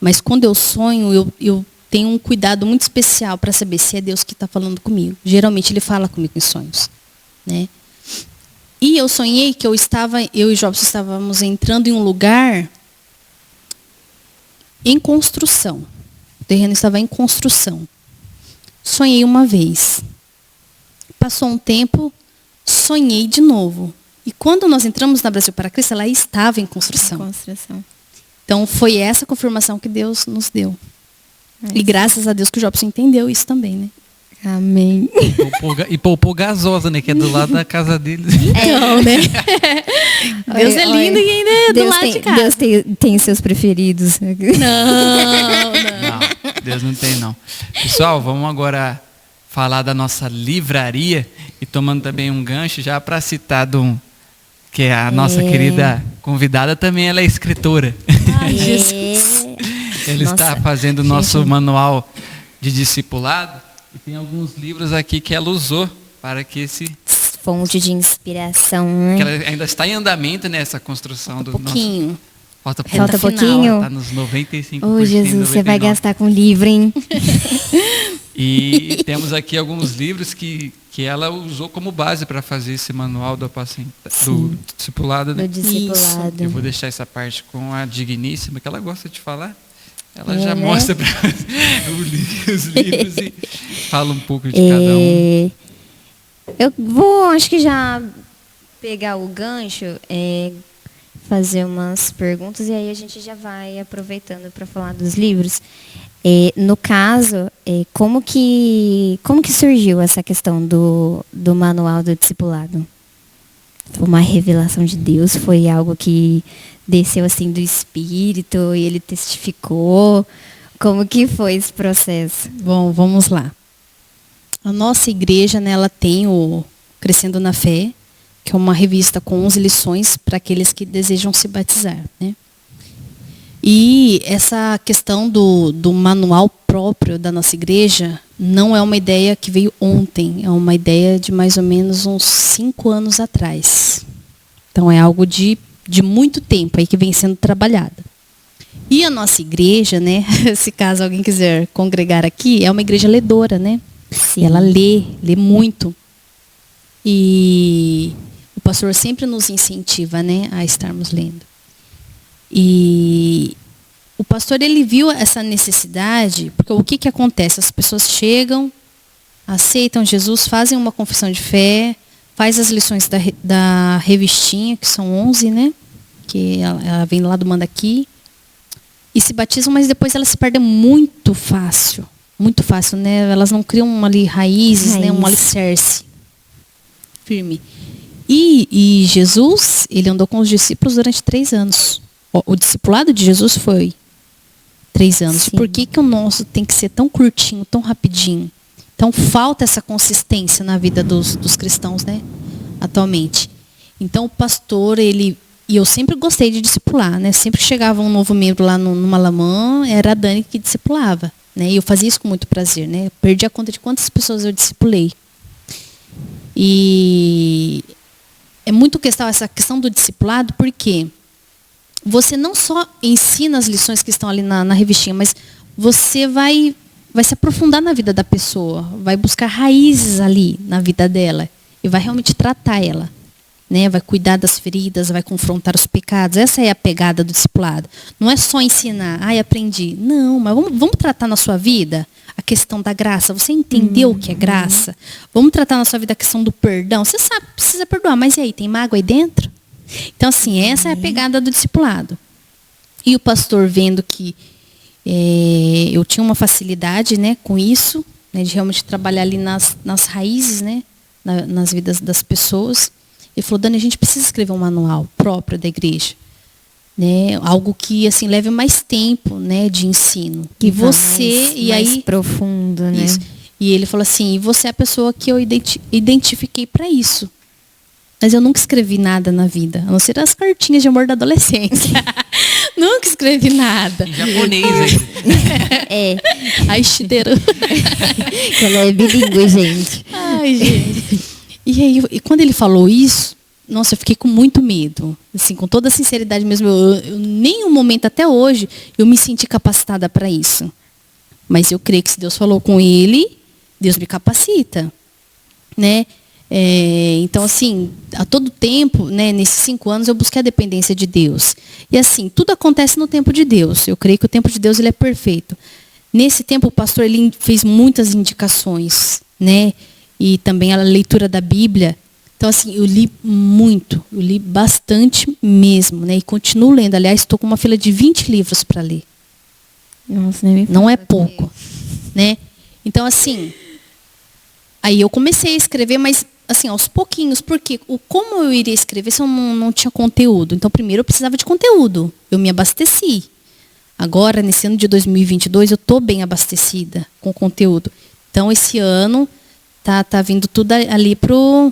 Mas quando eu sonho, eu tenho um cuidado muito especial para saber se é Deus que está falando comigo. Geralmente Ele fala comigo em sonhos, né? E eu sonhei que eu e Jobson estávamos entrando em um lugar em construção. O terreno estava em construção. Sonhei uma vez. Passou um tempo, sonhei de novo. E quando nós entramos na Brasil para Cristo, ela estava em construção. Então foi essa confirmação que Deus nos deu. E graças a Deus que o Jobson entendeu isso também, né? Amém. E poupou gasosa, né? Que é do lado da casa deles. Então, né? Deus é lindo e ainda é do lado de casa. Deus tem seus preferidos. Não. Deus não tem, não. Pessoal, vamos agora falar da nossa livraria e tomando também um gancho já para citar que é a nossa querida convidada também, ela é escritora. Ai, Jesus. Ela está fazendo o nosso manual de discipulado. E tem alguns livros aqui que ela usou para que fonte de inspiração, né? Que ela ainda está em andamento nessa construção do pouquinho. nosso... Falta pouquinho. Está nos 95%. Oh, Jesus, 99%. Você vai gastar com livro, hein? E temos aqui alguns livros que ela usou como base para fazer esse manual do discipulado. Né? Do discipulado. Eu vou deixar essa parte com a digníssima, que ela gosta de falar. Ela já mostra para os livros e fala um pouco de cada um. Eu vou, acho que já pegar o gancho, fazer umas perguntas e aí a gente já vai aproveitando para falar dos livros. No caso, como que surgiu essa questão do manual do discipulado? Foi uma revelação de Deus? Foi algo que desceu assim do Espírito e ele testificou? Como que foi esse processo? Bom, vamos lá. A nossa igreja, né, ela tem o Crescendo na Fé, que é uma revista com 11 lições para aqueles que desejam se batizar, né? E essa questão do manual próprio da nossa igreja não é uma ideia que veio ontem, é uma ideia de mais ou menos uns 5 anos atrás. Então é algo de muito tempo aí que vem sendo trabalhada. E a nossa igreja, né, se caso alguém quiser congregar aqui, é uma igreja ledora, né? Sim. Ela lê muito. E o pastor sempre nos incentiva, né, a estarmos lendo. E o pastor, ele viu essa necessidade, porque o que acontece? As pessoas chegam, aceitam Jesus, fazem uma confissão de fé, faz as lições da revistinha, que são 11, né? Que ela vem lá do Mandaqui, e se batizam, mas depois elas se perdem muito fácil, né? Elas não criam ali raízes, né? Um alicerce firme. E Jesus, ele andou com os discípulos durante 3 anos. O discipulado de Jesus foi 3 anos. Sim. Por que o nosso tem que ser tão curtinho, tão rapidinho? Então falta essa consistência na vida dos cristãos, né? Atualmente. Então o pastor, e eu sempre gostei de discipular, né? Sempre que chegava um novo membro lá no Malamã, era a Dani que discipulava, né? E eu fazia isso com muito prazer, né? Eu perdi a conta de quantas pessoas eu discipulei. E é muito essa questão do discipulado, porque você não só ensina as lições que estão ali na revistinha, mas você vai se aprofundar na vida da pessoa, vai buscar raízes ali na vida dela e vai realmente tratar ela, né? Vai cuidar das feridas, vai confrontar os pecados. Essa é a pegada do discipulado. Não é só ensinar, aprendi. Não, mas vamos tratar na sua vida a questão da graça. Você entendeu o que é graça? Vamos tratar na sua vida a questão do perdão. Você sabe que precisa perdoar, mas e aí, tem mágoa aí dentro? Então, assim, essa é a pegada do discipulado. E o pastor vendo que eu tinha uma facilidade, né, com isso, né, de realmente trabalhar ali nas raízes, né, nas vidas das pessoas. Ele falou, Dani, a gente precisa escrever um manual próprio da igreja. Né, algo que assim leve mais tempo, né, de ensino. Que mais profundo, né? Isso. E ele falou assim, e você é a pessoa que eu identifiquei para isso. Mas eu nunca escrevi nada na vida, a não ser as cartinhas de amor da adolescência. Nunca escrevi nada. Em japonês, hein? Ai, shideru. Ela é bilíngue, gente. Ai, gente. E aí, quando ele falou isso, nossa, eu fiquei com muito medo. Assim, com toda a sinceridade mesmo, eu nenhum momento até hoje eu me senti capacitada para isso. Mas eu creio que se Deus falou com ele, Deus me capacita, né? Então, assim, a todo tempo, né, nesses 5 anos, eu busquei a dependência de Deus. E assim, tudo acontece no tempo de Deus. Eu creio que o tempo de Deus ele é perfeito. Nesse tempo, o pastor ele fez muitas indicações, né? E também a leitura da Bíblia. Então, assim, eu li muito, eu li bastante mesmo, né? E continuo lendo. Aliás, estou com uma fila de 20 livros para ler. Nossa, nem me não é pouco, né? Então, assim, aí eu comecei a escrever, mas assim, aos pouquinhos, porque como eu iria escrever se eu não tinha conteúdo? Então, primeiro eu precisava de conteúdo. Eu me abasteci. Agora, nesse ano de 2022, eu estou bem abastecida com conteúdo. Então, esse ano tá vindo tudo ali pro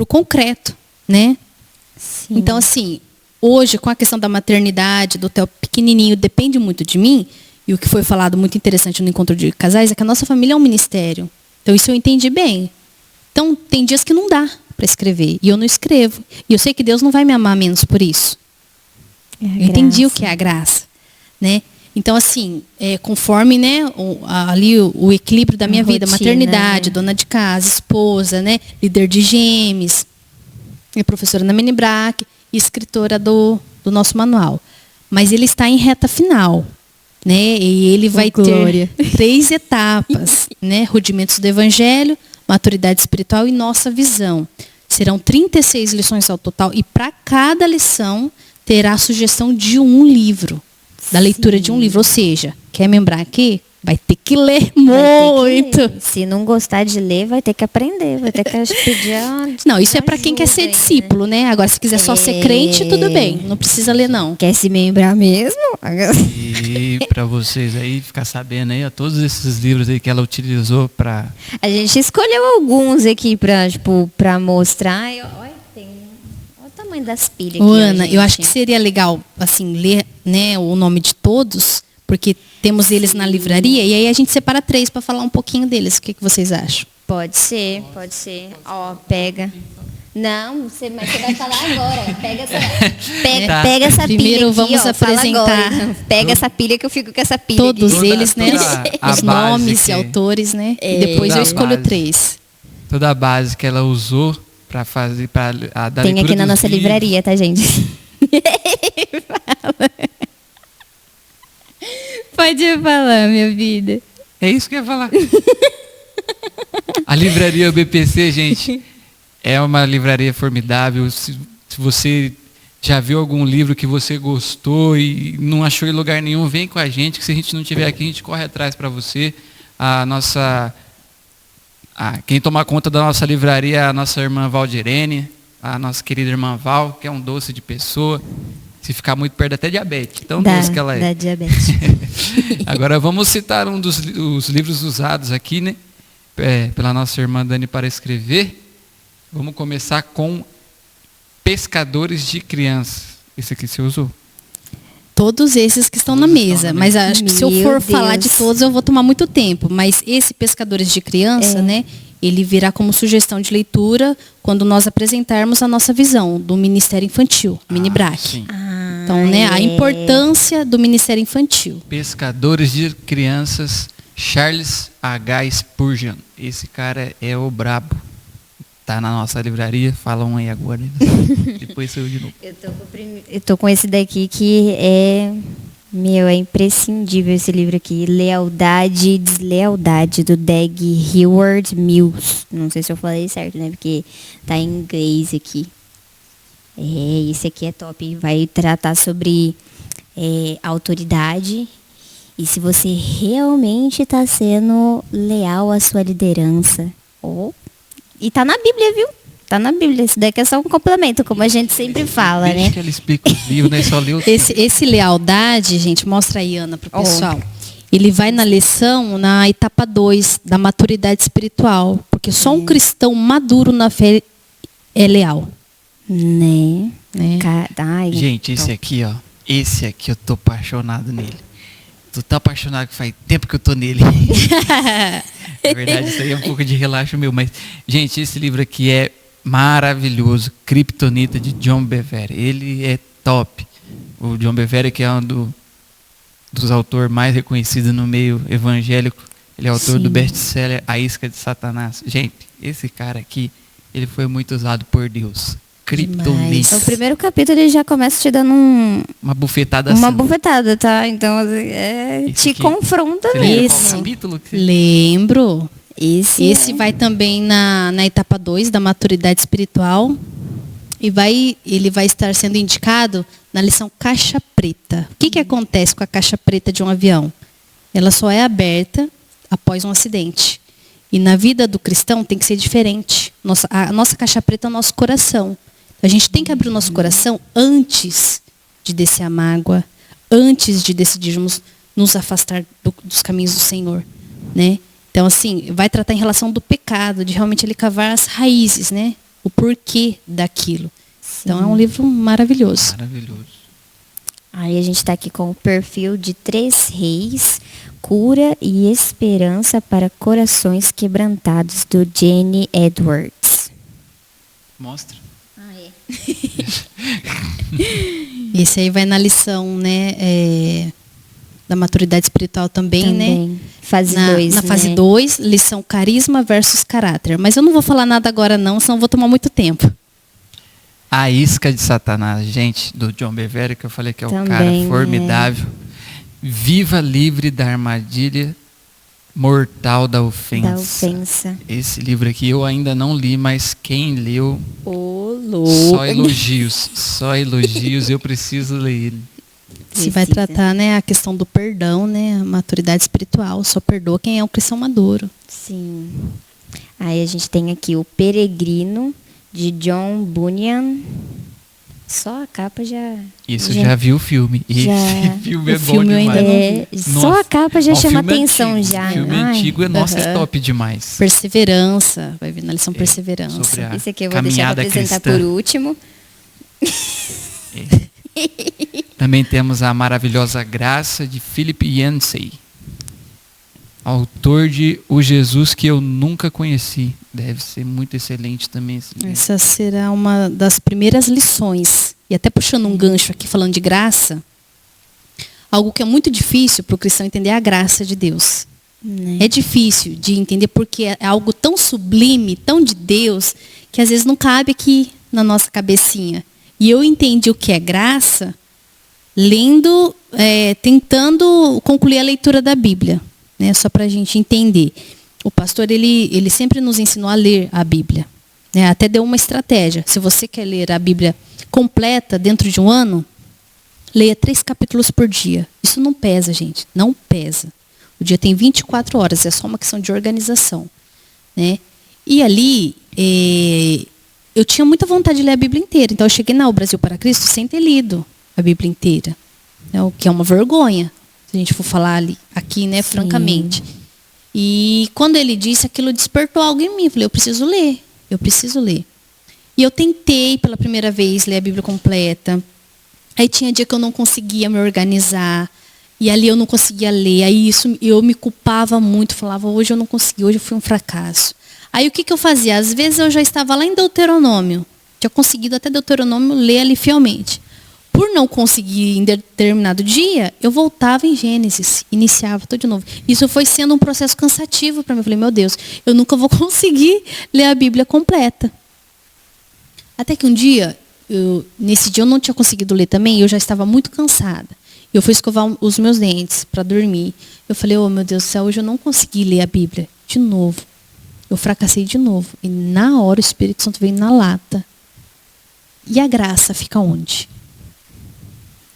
concreto, né? Sim. Então, assim, hoje, com a questão da maternidade, do Theo pequenininho, depende muito de mim. E o que foi falado muito interessante no encontro de casais é que a nossa família é um ministério. Então, isso eu entendi bem. Então, tem dias que não dá para escrever. E eu não escrevo. E eu sei que Deus não vai me amar menos por isso. Eu entendi o que é a graça, né? Então, assim, conforme, né, o equilíbrio da minha vida, maternidade, né? Dona de casa, esposa, né, líder de Gêmeos, professora na Minibrac e escritora do nosso manual. Mas ele está em reta final, né? E ele vai ter 3 etapas, né? Rudimentos do Evangelho, maturidade espiritual e nossa visão. Serão 36 lições ao total e para cada lição terá a sugestão de um livro, da leitura de um livro. Ou seja, quer membrar aqui? Vai ter que ler muito. Se não gostar de ler, vai ter que aprender, vai ter que pedir Não, isso é para quem quer ser discípulo, né? Agora, se quiser só ser crente, tudo bem. Não precisa ler, não. Quer se membrar mesmo? E para vocês aí, ficar sabendo aí, ó, todos esses livros aí que ela utilizou para... A gente escolheu alguns aqui para mostrar. Olha, olha o tamanho das pilhas aqui. Ana, eu acho que seria legal, assim, ler, né, o nome de todos, porque temos eles na livraria, e aí a gente separa 3 para falar um pouquinho deles. O que vocês acham? Pode ser, pode ser. Ó, pega. Não, mas você vai falar agora. Pega essa pilha. Primeiro aqui, vamos apresentar. Pega essa pilha que eu fico com essa pilha. Todos aqui. Eles, né? Os nomes e autores, né? E depois eu escolho 3. Toda a base que ela usou para fazer a da Tem aqui na nossa livraria, tá, gente? Pode falar, minha vida. É isso que eu ia falar. A livraria BPC, gente, é uma livraria formidável. Se você já viu algum livro que você gostou e não achou em lugar nenhum, vem com a gente, que se a gente não tiver aqui, a gente corre atrás para você. Quem toma conta da nossa livraria é a nossa irmã Valdirene, a nossa querida irmã Val, que é um doce de pessoa. Se ficar muito perto, até diabetes. Tão doce que ela é. Da diabetes. Agora vamos citar um dos livros usados aqui, né? Pela nossa irmã Dani para escrever. Vamos começar com Pescadores de Crianças. Esse aqui você usou? Todos esses que estão na mesa. Mas acho que se eu for falar de todos, eu vou tomar muito tempo. Mas esse Pescadores de Criança, né? Ele virá como sugestão de leitura quando nós apresentarmos a nossa visão do Ministério Infantil, Minibrac. Então, né, a importância do Ministério Infantil. Pescadores de Crianças, Charles H. Spurgeon. Esse cara é o brabo. Tá na nossa livraria. Fala um aí agora. Depois saiu de novo. Eu tô com esse daqui que é Meu, é imprescindível esse livro aqui. Lealdade e Deslealdade, do Dag Heward-Mills. Não sei se eu falei certo, né? Porque tá em inglês aqui. Esse aqui é top. Vai tratar sobre autoridade. E se você realmente tá sendo leal à sua liderança. E tá na Bíblia, viu? Tá na Bíblia. Isso daqui é só um complemento, como a gente sempre fala, Desde né? que ela explica os livros, né? Só leu. Esse lealdade, gente, mostra aí, Ana, para o pessoal. Ele vai na lição, na etapa 2, da maturidade espiritual. Porque só um cristão maduro na fé é leal. Né? Ai, Gente, esse aqui, ó. Esse aqui eu tô apaixonado nele. Tu tá apaixonado que faz tempo que eu tô nele. Na verdade, isso aí é um pouco de relaxo meu. Mas, gente, esse livro aqui é maravilhoso. Kryptonita, de John Bevere. Ele é top. O John Bevere, que é um dos autores mais reconhecidos no meio evangélico. Ele é autor do best-seller A Isca de Satanás. Gente, esse cara aqui, ele foi muito usado por Deus. Kryptonita. O primeiro capítulo ele já começa te dando uma bufetada uma assim. bufetada, tá? Então, te aqui, confronta você lembra mesmo. qual capítulo que você... Lembro. Esse vai também na etapa 2 da maturidade espiritual. E ele vai estar sendo indicado na lição caixa preta. O que acontece com a caixa preta de um avião? Ela só é aberta após um acidente. E na vida do cristão tem que ser diferente. A nossa caixa preta é o nosso coração. A gente tem que abrir o nosso coração antes de descer a mágoa, antes de decidirmos nos afastar dos caminhos do Senhor, né? Então, assim, vai tratar em relação do pecado, de realmente ele cavar as raízes, né? O porquê daquilo. Sim. Então, é um livro maravilhoso. Maravilhoso. Aí a gente está aqui com o perfil de 3 reis, cura e esperança para corações quebrantados, do Jenny Edwards. Mostra. Esse aí vai na lição, né? Da maturidade espiritual também, né? Fase 2. Na fase 2, lição carisma versus caráter. Mas eu não vou falar nada agora não, senão vou tomar muito tempo. A Isca de Satanás, gente, do John Bevere, que eu falei que é um cara formidável. Viva livre da armadilha mortal da ofensa. Esse livro aqui eu ainda não li, mas quem leu, só elogios, eu preciso ler ele. Se vai tratar, né, a questão do perdão, né, a maturidade espiritual, só perdoa quem é um cristão maduro. Sim. Aí a gente tem aqui o Peregrino, de John Bunyan. Só a capa já... Isso, já viu o filme. Esse filme é bom demais. Só a capa já chama atenção antigo. já. O filme antigo é top demais. Perseverança, vai vir na lição perseverança. Esse aqui eu vou deixar para apresentar por último. Também temos a maravilhosa Graça, de Philip Yancey, autor de O Jesus que Eu Nunca Conheci. Deve ser muito excelente também esse livro. Essa será uma das primeiras lições. E até puxando um gancho aqui, falando de graça, algo que é muito difícil para o cristão entender é a graça de Deus. É difícil de entender porque é algo tão sublime, tão de Deus, que às vezes não cabe aqui na nossa cabecinha. E eu entendi o que é graça lendo, tentando concluir a leitura da Bíblia, né, só para a gente entender. O pastor, ele sempre nos ensinou a ler a Bíblia, né, até deu uma estratégia. Se você quer ler a Bíblia completa dentro de um ano, leia 3 capítulos por dia. Isso não pesa, gente, não pesa. O dia tem 24 horas, é só uma questão de organização, né? E ali, eu tinha muita vontade de ler a Bíblia inteira. Então, eu cheguei no Brasil para Cristo sem ter lido a Bíblia inteira, né? O que é uma vergonha, se a gente for falar aqui, né, francamente. E quando ele disse, aquilo despertou algo em mim. Eu falei, eu preciso ler. E eu tentei pela primeira vez ler a Bíblia completa. Aí tinha dia que eu não conseguia me organizar. E ali eu não conseguia ler. Aí isso eu me culpava muito. Falava, hoje eu não consegui, hoje eu fui um fracasso. Aí o que eu fazia? Às vezes eu já estava lá em Deuteronômio. Tinha conseguido até Deuteronômio ler ali fielmente. Por não conseguir em determinado dia, eu voltava em Gênesis, iniciava tudo de novo. Isso foi sendo um processo cansativo para mim. Eu falei, meu Deus, eu nunca vou conseguir ler a Bíblia completa. Até que um dia, nesse dia eu não tinha conseguido ler também, eu já estava muito cansada. Eu fui escovar os meus dentes para dormir. Eu falei, oh meu Deus do céu, hoje eu não consegui ler a Bíblia. De novo. Eu fracassei de novo. E na hora o Espírito Santo veio na lata. E a graça fica onde?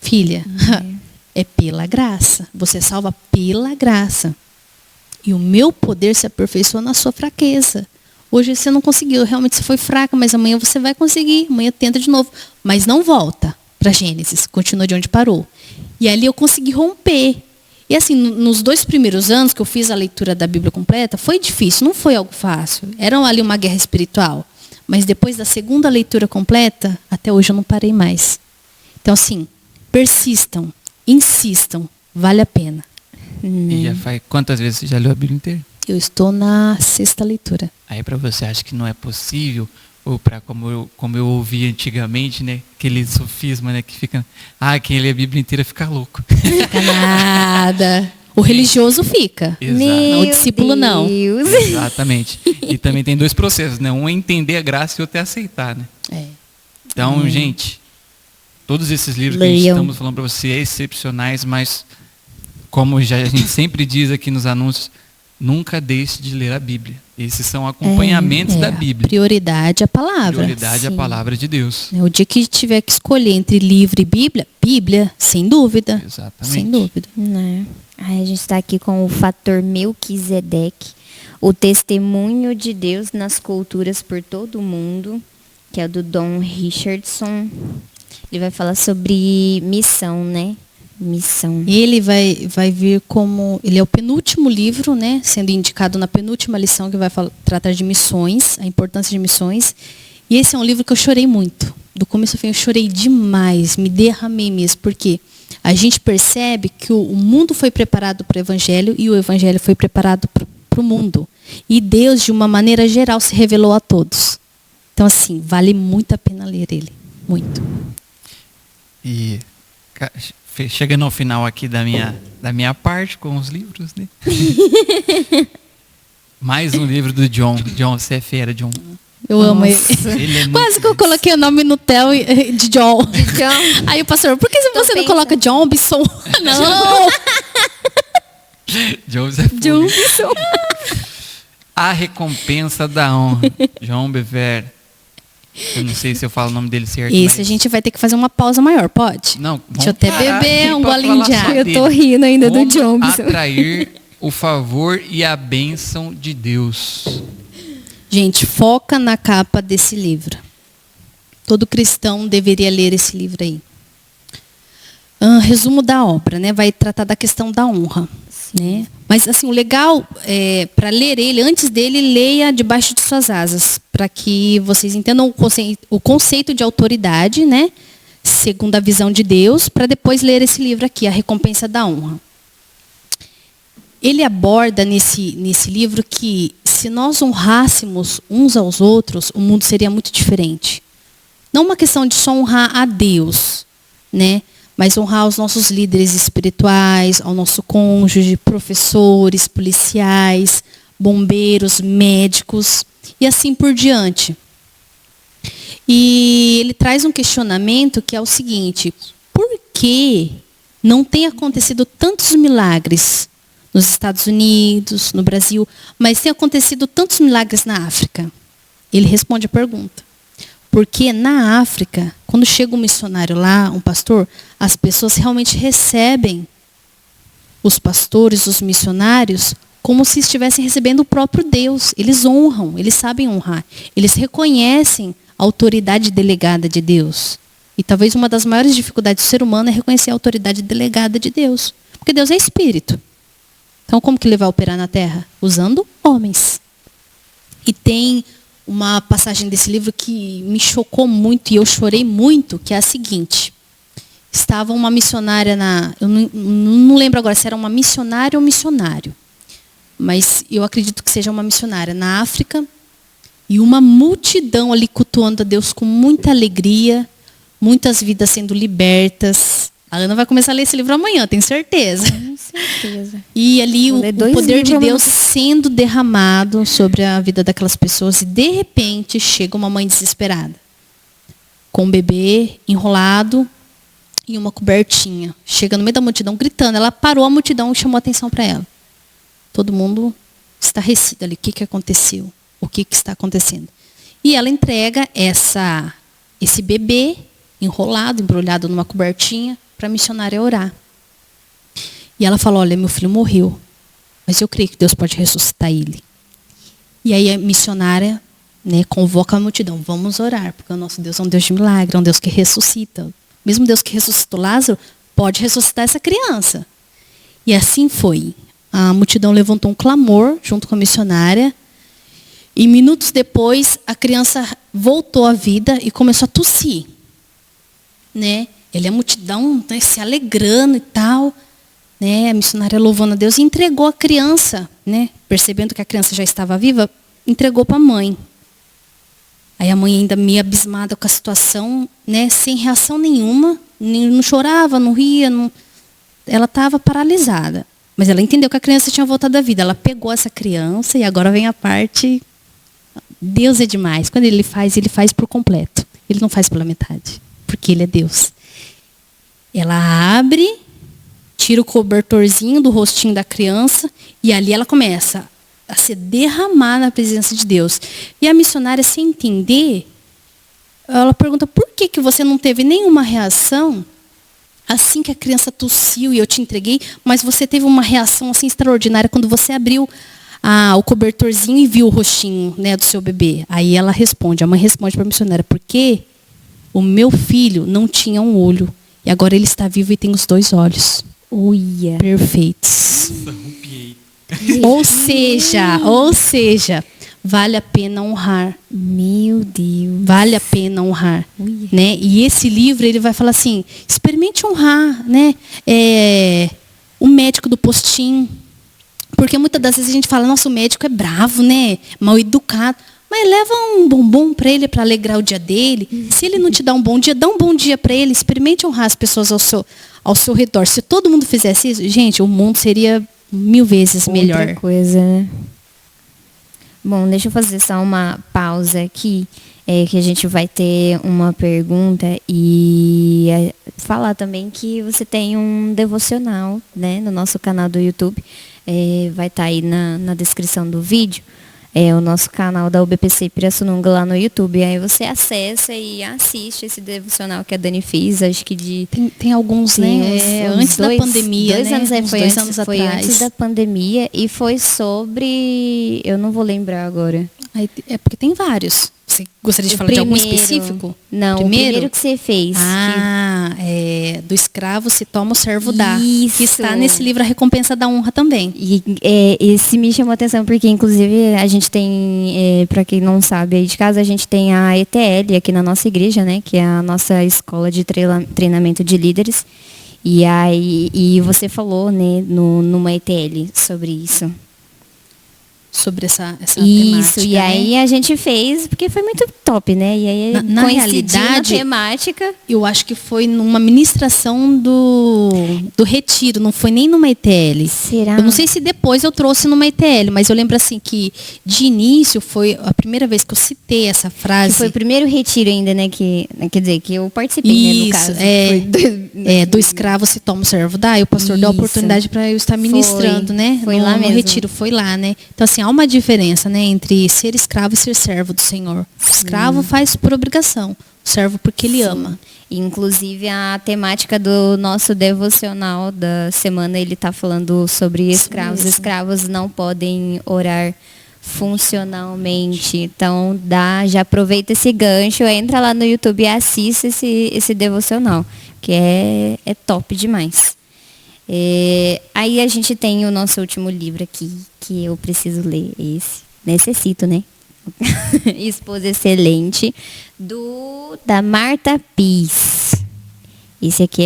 Filha, é pela graça. Você é salva pela graça. E o meu poder se aperfeiçoa na sua fraqueza. Hoje você não conseguiu, realmente você foi fraca, mas amanhã você vai conseguir. Amanhã tenta de novo. Mas não volta para Gênesis. Continua de onde parou. E ali eu consegui romper. E assim, nos 2 primeiros anos que eu fiz a leitura da Bíblia completa, foi difícil, não foi algo fácil. Era ali uma guerra espiritual. Mas depois da segunda leitura completa, até hoje eu não parei mais. Então assim, persistam, insistam, vale a pena. E já faz quantas vezes você já leu a Bíblia inteira? Eu estou na 6ª leitura. Aí para você acha que não é possível, ou para como eu ouvi antigamente, né, aquele sofisma, né, que fica, quem lê a Bíblia inteira fica louco. Fica nada. O religioso fica. Exato. O discípulo não. Exatamente. E também tem 2 processos, né? Um é entender a graça e outro é aceitar, né? Então, gente, todos esses livros que a gente estamos falando para você é excepcionais, mas como a gente sempre diz aqui nos anúncios, nunca deixe de ler a Bíblia. Esses são acompanhamentos da Bíblia. Prioridade à palavra. Prioridade à palavra de Deus. O dia que tiver que escolher entre livro e Bíblia, Bíblia, sem dúvida. Exatamente. Sem dúvida. Aí a gente está aqui com o fator Melquisedeque, o testemunho de Deus nas culturas por todo o mundo, que é o do Don Richardson. Ele vai falar sobre missão, né? Missão. Ele vai vir como... Ele é o penúltimo livro, né? Sendo indicado na penúltima lição que vai tratar de missões, a importância de missões. E esse é um livro que eu chorei muito. Do começo ao fim eu chorei demais, me derramei mesmo, porque a gente percebe que o mundo foi preparado para o Evangelho e o Evangelho foi preparado para o mundo. E Deus, de uma maneira geral, se revelou a todos. Então, assim, vale muito a pena ler ele. Muito. E chegando ao final aqui da minha parte com os livros, né? Mais um livro do John. John, você é fera, John. Eu amo ele. Ele é Quase que eu coloquei o nome no Theo de John. Aí o pastor, por que você não coloca John Bisson? Não! John Bisson. A Recompensa da Honra. João Bever. Eu não sei se eu falo o nome dele certo. Esse a gente vai ter que fazer uma pausa maior, pode? Não. Deixa eu até beber um golinho de água. Eu tô rindo ainda do John Bisson. Atrair o favor e a bênção de Deus. Gente, foca na capa desse livro. Todo cristão deveria ler esse livro aí. Resumo da obra, né? Vai tratar da questão da honra, né? Mas assim, o legal para ler ele, antes dele, leia Debaixo de Suas Asas, para que vocês entendam o conceito de autoridade, né? Segundo a visão de Deus, para depois ler esse livro aqui, A Recompensa da Honra. Ele aborda nesse livro que se nós honrássemos uns aos outros, o mundo seria muito diferente. Não uma questão de só honrar a Deus, né? Mas honrar os nossos líderes espirituais, ao nosso cônjuge, professores, policiais, bombeiros, médicos e assim por diante. E ele traz um questionamento que é o seguinte: por que não tem acontecido tantos milagres nos Estados Unidos, no Brasil, mas tem acontecido tantos milagres na África? Ele responde a pergunta. Porque na África, quando chega um missionário lá, um pastor, as pessoas realmente recebem os pastores, os missionários, como se estivessem recebendo o próprio Deus. Eles honram, eles sabem honrar. Eles reconhecem a autoridade delegada de Deus. E talvez uma das maiores dificuldades do ser humano é reconhecer a autoridade delegada de Deus. Porque Deus é espírito. Então, como que ele vai operar na terra? Usando homens. E tem uma passagem desse livro que me chocou muito e eu chorei muito, que é a seguinte. Estava uma missionária eu não lembro agora se era uma missionária ou missionário. Mas eu acredito que seja uma missionária na África. E uma multidão ali cultuando a Deus com muita alegria. Muitas vidas sendo libertas. A Ana vai começar a ler esse livro amanhã, tenho certeza. Com certeza. E ali o poder de Deus sendo derramado sobre a vida daquelas pessoas. E de repente chega uma mãe desesperada. Com um bebê enrolado e uma cobertinha. Chega no meio da multidão gritando. Ela parou a multidão e chamou a atenção para ela. Todo mundo estarrecido ali. O que aconteceu? O que está acontecendo? E ela entrega esse bebê enrolado, embrulhado numa cobertinha, para a missionária orar. E ela falou, olha, meu filho morreu, mas eu creio que Deus pode ressuscitar ele. E aí a missionária, né, convoca a multidão, vamos orar, porque o nosso Deus é um Deus de milagre, é um Deus que ressuscita. Mesmo Deus que ressuscitou Lázaro, pode ressuscitar essa criança. E assim foi. A multidão levantou um clamor junto com a missionária. E minutos depois, a criança voltou à vida e começou a tossir. Né? Ele, a multidão, né, se alegrando e tal. Né? A missionária louvando a Deus e entregou a criança. Né? Percebendo que a criança já estava viva, entregou para a mãe. Aí a mãe ainda meio abismada com a situação, né, sem reação nenhuma, não chorava, não ria, ela estava paralisada. Mas ela entendeu que a criança tinha voltado à vida. Ela pegou essa criança e agora vem a parte... Deus é demais. Quando ele faz por completo. Ele não faz pela metade, porque ele é Deus. Ela abre, tira o cobertorzinho do rostinho da criança e ali ela começa a se derramar na presença de Deus. E a missionária, sem entender, ela pergunta, por que você não teve nenhuma reação assim que a criança tossiu e eu te entreguei, mas você teve uma reação assim extraordinária quando você abriu o cobertorzinho e viu o rostinho, né, do seu bebê? Aí ela responde, a mãe responde para a missionária, porque o meu filho não tinha um olho e agora ele está vivo e tem os 2 olhos. Uia. Perfeitos. Ou seja, vale a pena honrar. Meu Deus. Vale a pena honrar. Né? E esse livro, ele vai falar assim, experimente honrar, né? O médico do postinho. Porque muitas das vezes a gente fala, nossa, o médico é bravo, né? Mal educado. Mas leva um bombom para ele, para alegrar o dia dele. Se ele não te dá um bom dia, dá um bom dia para ele. Experimente honrar as pessoas ao seu redor. Se todo mundo fizesse isso, gente, o mundo seria 1000 vezes melhor. Outra coisa, né? Bom, deixa eu fazer só uma pausa aqui, que a gente vai ter uma pergunta e falar também que você tem um devocional, né, no nosso canal do YouTube. Vai estar aí na descrição do vídeo. O nosso canal da UBPC Pirassununga lá no YouTube. Aí você acessa e assiste esse devocional que a Dani fez, acho que Tem alguns, né? Antes da pandemia, 2 né? anos, Foi atrás. Antes da pandemia e foi sobre... Eu não vou lembrar agora. É porque tem vários. Você gostaria de falar de algum específico? Não, o primeiro que você fez. Do escravo se toma, o servo dá. Isso. Que está nesse livro A Recompensa da Honra também. E esse me chamou a atenção porque, inclusive, a gente tem, para quem não sabe aí de casa, a gente tem a ETL aqui na nossa igreja, né? Que é a nossa escola de treinamento de líderes. E você falou, né, numa ETL sobre isso. Sobre essa isso, temática. E aí a gente fez, porque foi muito top, né? E aí, na realidade, na temática. Eu acho que foi numa ministração do retiro, não foi nem numa ETL. Será? Eu não sei se depois eu trouxe numa ETL, mas eu lembro assim que de início foi a primeira vez que eu citei essa frase. Que foi o primeiro retiro ainda, né? Quer dizer, que eu participei, isso, né, no caso. Do escravo se toma, o servo dá. E o pastor deu a oportunidade para eu estar ministrando, né? Foi lá mesmo. No retiro, foi lá, né? Então, assim, há uma diferença, né, entre ser escravo e ser servo do Senhor. O escravo faz por obrigação, o servo porque ele ama. Inclusive, a temática do nosso devocional da semana, ele está falando sobre escravos. Os escravos não podem orar funcionalmente. Então, já aproveita esse gancho, entra lá no YouTube e assiste esse devocional, que é top demais. Aí a gente tem o nosso último livro aqui, que eu preciso ler necessito, né? Esposa Excelente, da Marta Pis. Esse aqui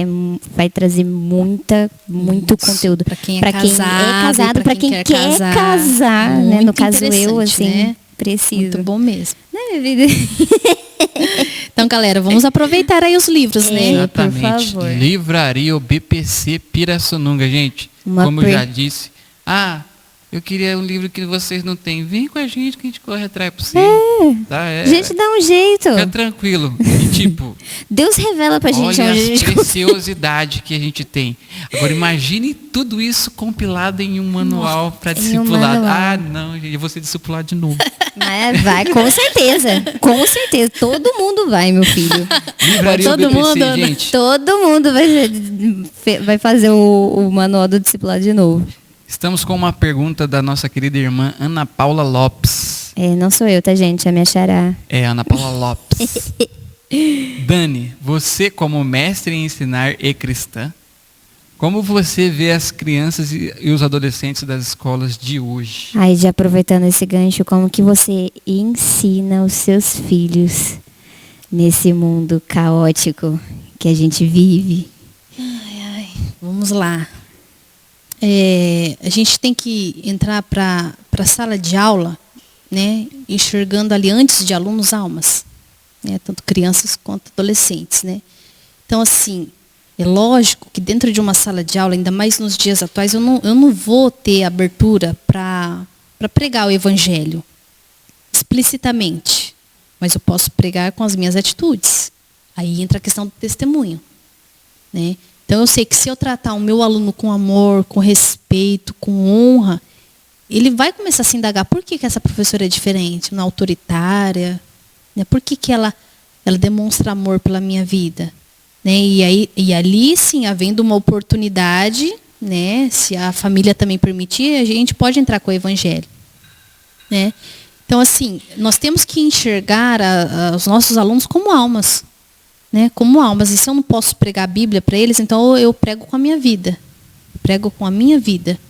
vai trazer muito conteúdo. Para quem é casado, para quem quer casar, né? No caso eu, assim, né? Preciso. Muito bom mesmo. Né, minha vida? Então, galera, vamos aproveitar aí os livros, né? Exatamente. Por favor. Livraria BPC Pirassununga, gente. Como eu já disse. eu queria um livro que vocês não têm. Vem com a gente que a gente corre atrás pra você. Tá? A gente dá um jeito. Fica tranquilo. E, tipo, Deus revela pra gente olha onde a a gente preciosidade que a gente tem. Agora imagine tudo isso compilado em um manual para discipulado. manual. Não, gente, eu vou ser discipulado de novo. Vai, com certeza. Com certeza. Todo mundo vai, meu filho. Livraria Todo BPC, mundo, gente. Todo mundo vai fazer o manual do discipulado de novo. Estamos com uma pergunta da nossa querida irmã Ana Paula Lopes. Não sou eu, tá, gente? É minha xará. É, Ana Paula Lopes. Dani, você como mestre em ensinar e cristã, como você vê as crianças e os adolescentes das escolas de hoje? Aí, já aproveitando esse gancho, como que você ensina os seus filhos nesse mundo caótico que a gente vive? Vamos lá. A gente tem que entrar para a sala de aula, né, enxergando ali antes de alunos almas, né, tanto crianças quanto adolescentes, né. Então, assim, é lógico que dentro de uma sala de aula, ainda mais nos dias atuais, eu não vou ter abertura para pregar o evangelho explicitamente, mas eu posso pregar com as minhas atitudes. Aí entra a questão do testemunho, né. Então, eu sei que se eu tratar o meu aluno com amor, com respeito, com honra, ele vai começar a se indagar por que essa professora é diferente, não é autoritária, né? Por que ela demonstra amor pela minha vida? Né? E ali, sim, havendo uma oportunidade, né? Se a família também permitir, a gente pode entrar com o evangelho. Né? Então, assim, nós temos que enxergar os nossos alunos como almas. Né, como almas. E se eu não posso pregar a Bíblia para eles, então eu prego com a minha vida. Prego com a minha vida.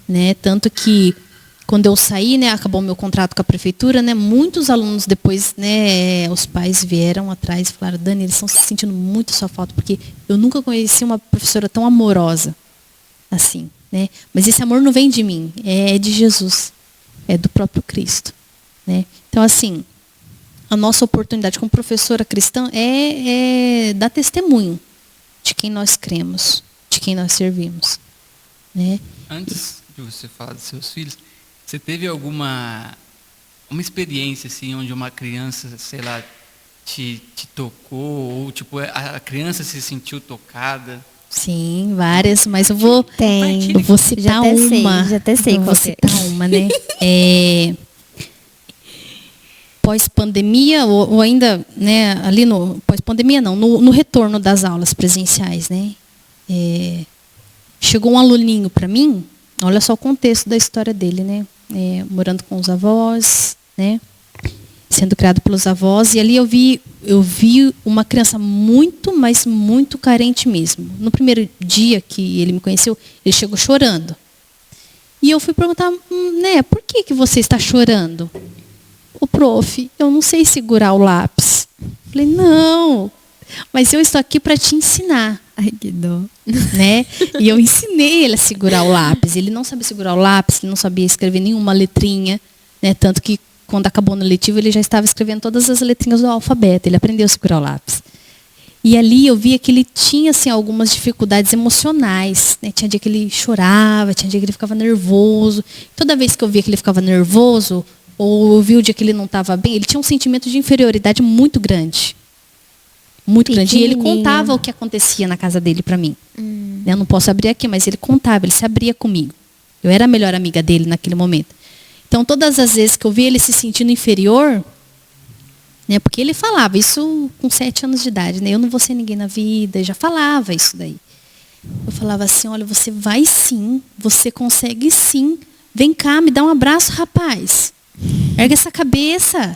Né? Tanto que, quando eu saí, né, acabou o meu contrato com a prefeitura, né, muitos alunos depois, né, os pais vieram atrás e falaram: Dani, eles estão se sentindo muito sua falta, porque eu nunca conheci uma professora tão amorosa assim. Né? Mas esse amor não vem de mim, é de Jesus. É do próprio Cristo. Né? Então, assim, a nossa oportunidade como professora cristã é dar testemunho de quem nós cremos, de quem nós servimos. Né? Antes de você falar dos seus filhos, você teve uma experiência assim, onde uma criança, sei lá, te tocou, ou tipo, a criança se sentiu tocada? Sim, várias, mas eu vou citar já até uma. Já até sei eu vou qual citar uma, né? Pós-pandemia, ou ainda, né, ali no pós-pandemia não, no retorno das aulas presenciais, né? Chegou um aluninho para mim, olha só o contexto da história dele, né? Morando com os avós, né? Sendo criado pelos avós, e ali eu vi uma criança muito, mas muito carente mesmo. No primeiro dia que ele me conheceu, ele chegou chorando. E eu fui perguntar, né, por que você está chorando? Ô, prof, eu não sei segurar o lápis. Falei, não, mas eu estou aqui para te ensinar. Ai, que dó. Né? E eu ensinei ele a segurar o lápis. Ele não sabia segurar o lápis, ele não sabia escrever nenhuma letrinha. Né? Tanto que, quando acabou no letivo, ele já estava escrevendo todas as letrinhas do alfabeto. Ele aprendeu a segurar o lápis. E ali eu via que ele tinha assim, algumas dificuldades emocionais. Né? Tinha dia que ele chorava, tinha dia que ele ficava nervoso. Toda vez que eu via que ele ficava nervoso, ou eu vi o dia que ele não estava bem, ele tinha um sentimento de inferioridade muito grande. Muito grande. E ele contava o que acontecia na casa dele para mim. Eu não posso abrir aqui, mas ele contava, ele se abria comigo. Eu era a melhor amiga dele naquele momento. Então, todas as vezes que eu vi ele se sentindo inferior, né, porque ele falava isso com 7 anos de idade, né, eu não vou ser ninguém na vida, já falava isso daí. Eu falava assim, olha, você vai sim, você consegue sim. Vem cá, me dá um abraço, rapaz. Ergue essa cabeça.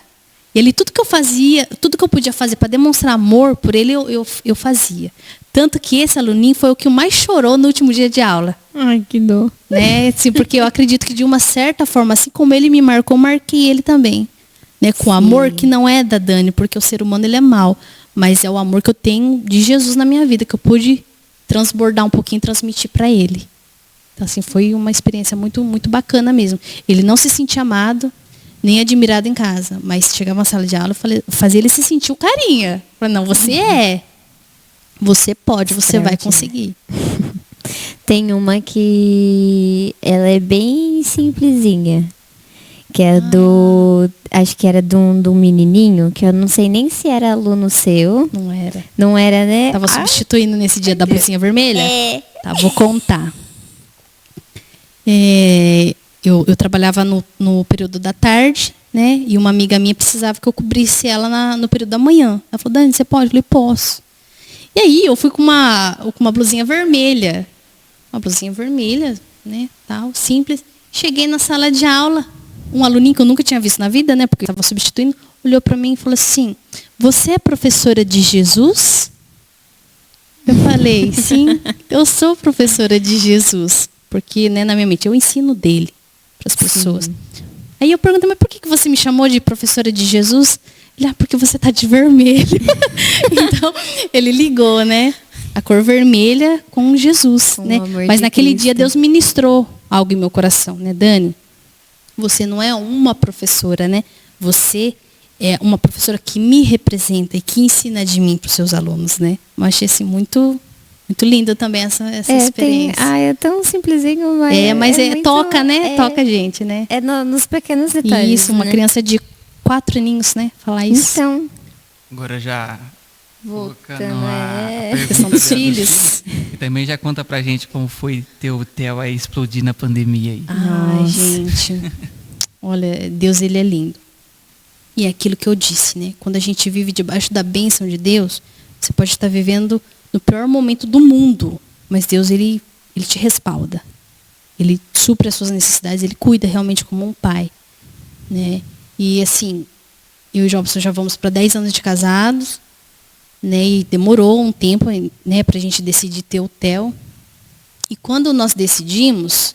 E ele, tudo que eu fazia, tudo que eu podia fazer para demonstrar amor por ele, eu fazia. Tanto que esse aluninho foi o que mais chorou no último dia de aula. Ai, que dor. Né? Assim, porque eu acredito que, de uma certa forma, assim como ele me marcou, marquei ele também. Né? Com amor que não é da Dani, porque o ser humano ele é mau. Mas é o amor que eu tenho de Jesus na minha vida, que eu pude transbordar um pouquinho e transmitir para ele. Então, assim, foi uma experiência muito, muito bacana mesmo. Ele não se sentia amado, nem admirado em casa. Mas chegava na sala de aula, fazia ele se sentir o carinha. Falei, não, você é. Você pode, você vai conseguir. Tem uma que ela é bem simplesinha. Que é acho que era do menininho, que eu não sei nem se era aluno seu. Não era. Não era, né? Tava substituindo nesse dia da blusinha vermelha? É. Tá, vou contar. Eu trabalhava no período da tarde, né? E uma amiga minha precisava que eu cobrisse ela no período da manhã. Ela falou, Dani, você pode? Eu falei, posso. E aí eu fui com uma blusinha vermelha. Uma blusinha vermelha, né? Tal, simples. Cheguei na sala de aula. Um aluninho que eu nunca tinha visto na vida, né? Porque eu estava substituindo, olhou para mim e falou assim, você é professora de Jesus? Eu falei, sim, eu sou professora de Jesus. Porque, né, na minha mente, eu ensino dele para as pessoas. Sim. Aí eu perguntei, mas por que você me chamou de professora de Jesus? Ele, porque você tá de vermelho. Então, ele ligou, né? A cor vermelha com Jesus, né? Mas naquele dia Deus ministrou algo em meu coração, né, Dani? Você não é uma professora, né? Você é uma professora que me representa e que ensina de mim para os seus alunos, né? Eu achei assim muito lindo também essa experiência. É tão simplesinho, mas muito, toca, né? Toca a gente, né? É nos pequenos detalhes. Isso, uma criança de 4 aninhos, né? Falar isso. Então. Agora já voltando a questão dos filhos. E também já conta pra gente como foi ter o Theo aí explodir na pandemia aí. Ai, gente. Olha, Deus, ele é lindo. E é aquilo que eu disse, né? Quando a gente vive debaixo da bênção de Deus, você pode estar vivendo no pior momento do mundo, mas Deus, ele te respalda. Ele supre as suas necessidades, ele cuida realmente como um pai, né? E assim, eu e o Jobson já vamos para 10 anos de casados, né? E demorou um tempo, né, para a gente decidir ter o Theo. E quando nós decidimos,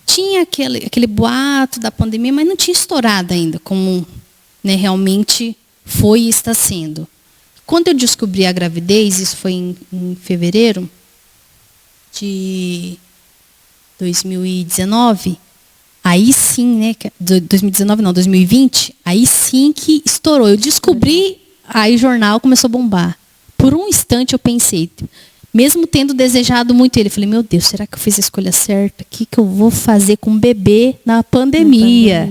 tinha aquele boato da pandemia, mas não tinha estourado ainda, como, né, realmente foi e está sendo. Quando eu descobri a gravidez, isso foi em fevereiro de 2019, aí sim, né, 2019 não, 2020, aí sim que estourou. Eu descobri, aí o jornal começou a bombar. Por um instante eu pensei, mesmo tendo desejado muito ele, falei, meu Deus, será que eu fiz a escolha certa? O que eu vou fazer com o bebê na pandemia?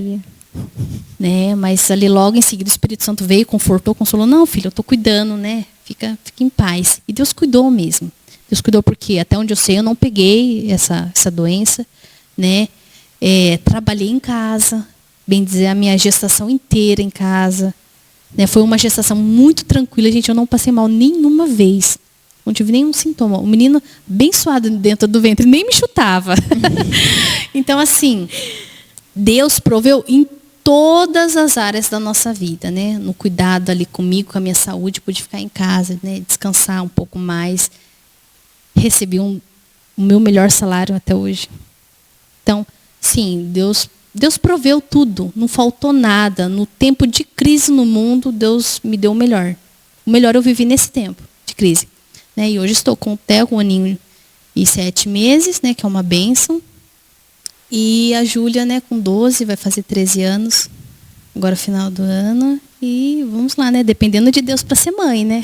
Né? Mas ali logo em seguida o Espírito Santo veio, confortou, consolou, não, filho, eu estou cuidando, né? Fica em paz. E Deus cuidou mesmo. Deus cuidou porque, até onde eu sei, eu não peguei essa doença, né? Trabalhei em casa, bem dizer, a minha gestação inteira em casa. Né? Foi uma gestação muito tranquila, gente, eu não passei mal nenhuma vez. Não tive nenhum sintoma. O menino bem suado dentro do ventre, nem me chutava. Então, assim, Deus proveu em todas as áreas da nossa vida, né? No cuidado ali comigo, com a minha saúde, pude ficar em casa, né? Descansar um pouco mais. Recebi o meu melhor salário até hoje. Então, sim, Deus proveu tudo, não faltou nada. No tempo de crise no mundo, Deus me deu o melhor. O melhor eu vivi nesse tempo de crise. Né? E hoje estou com o Theo, com 1 ano e 7 meses, né? Que é uma bênção. E a Júlia, né, com 12, vai fazer 13 anos, agora final do ano. E vamos lá, né? Dependendo de Deus para ser mãe, né?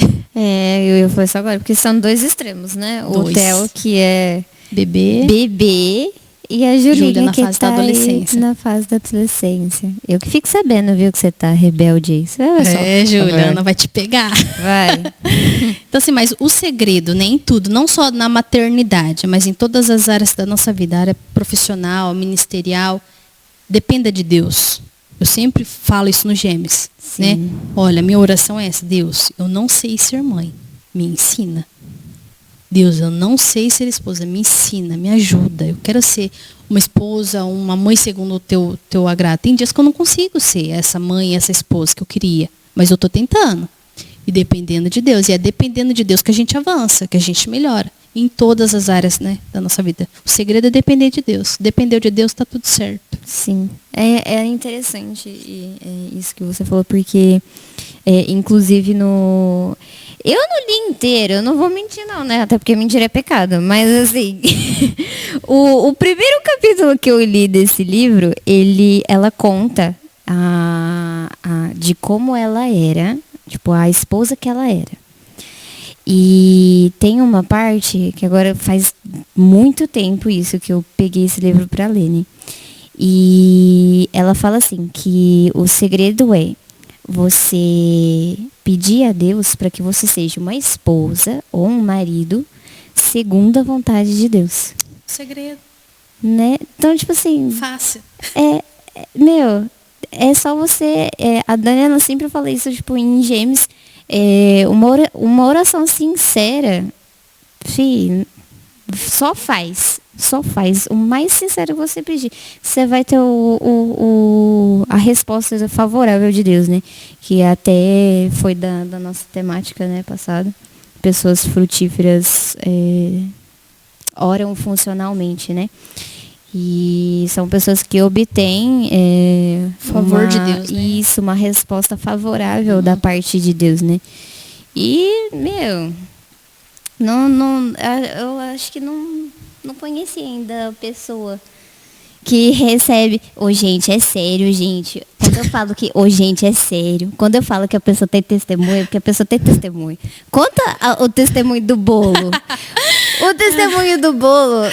Eu fui só agora, porque são 2 extremos, né? O Theo, que é bebê e a Júlia na fase da adolescência. Na fase da adolescência. Eu que fico sabendo, viu, que você tá rebelde aí. Juliana, vai te pegar. Vai. Então, assim, mas o segredo, né, em tudo, não só na maternidade, mas em todas as áreas da nossa vida, área profissional, ministerial, dependa de Deus. Eu sempre falo isso no Gêmeos, né? Olha, minha oração é essa, Deus, eu não sei ser mãe, me ensina. Deus, eu não sei ser esposa, me ensina, me ajuda. Eu quero ser uma esposa, uma mãe segundo o teu agrado. Tem dias que eu não consigo ser essa mãe, essa esposa que eu queria, mas eu estou tentando. E dependendo de Deus. E é dependendo de Deus que a gente avança, que a gente melhora. Em todas as áreas, né, da nossa vida. O segredo é depender de Deus. Dependeu de Deus, está tudo certo. Sim. É interessante isso que você falou, porque, inclusive, eu não li inteiro, eu não vou mentir não, né? Até porque mentira é pecado. Mas, assim, o primeiro capítulo que eu li desse livro, ela conta de como ela era, tipo, a esposa que ela era. E tem uma parte que agora faz muito tempo isso que eu peguei esse livro para ler, né? E ela fala assim que o segredo é você pedir a Deus para que você seja uma esposa ou um marido segundo a vontade de Deus, Segredo. né? Então, tipo assim, Fácil. meu, é só você. A Daniela sempre fala isso, tipo, em Gêmeos. Uma oração sincera, só faz. Só faz. O mais sincero que você pedir. Você vai ter a resposta favorável de Deus, né? Que até foi da nossa temática, né, passada. Pessoas frutíferas oram funcionalmente, né? E são pessoas que obtêm Favor de Deus, né? Isso, uma resposta favorável da parte de Deus, né? E, eu acho que não conheci ainda a pessoa que recebe. Gente, é sério, gente. Quando eu falo que, gente, é sério. Quando eu falo que a pessoa tem testemunho, é porque a pessoa tem testemunho. Conta o testemunho do bolo. O testemunho do bolo,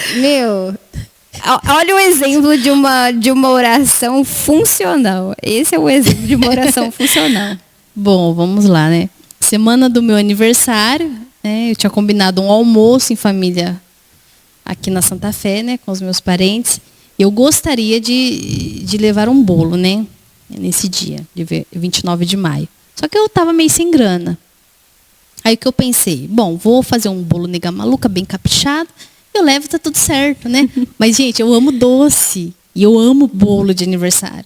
olha o exemplo de uma oração funcional. Esse é o exemplo de uma oração funcional. Bom, vamos lá, né? Semana do meu aniversário, né? Eu tinha combinado um almoço em família aqui na Santa Fé, né? Com os meus parentes. Eu gostaria de levar um bolo, né? Nesse dia, de 29 de maio. Só que eu estava meio sem grana. Aí o que eu pensei? Bom, vou fazer um bolo nega maluca, bem caprichado. Eu levo, tá tudo certo, né? Mas, gente, eu amo doce. E eu amo bolo de aniversário.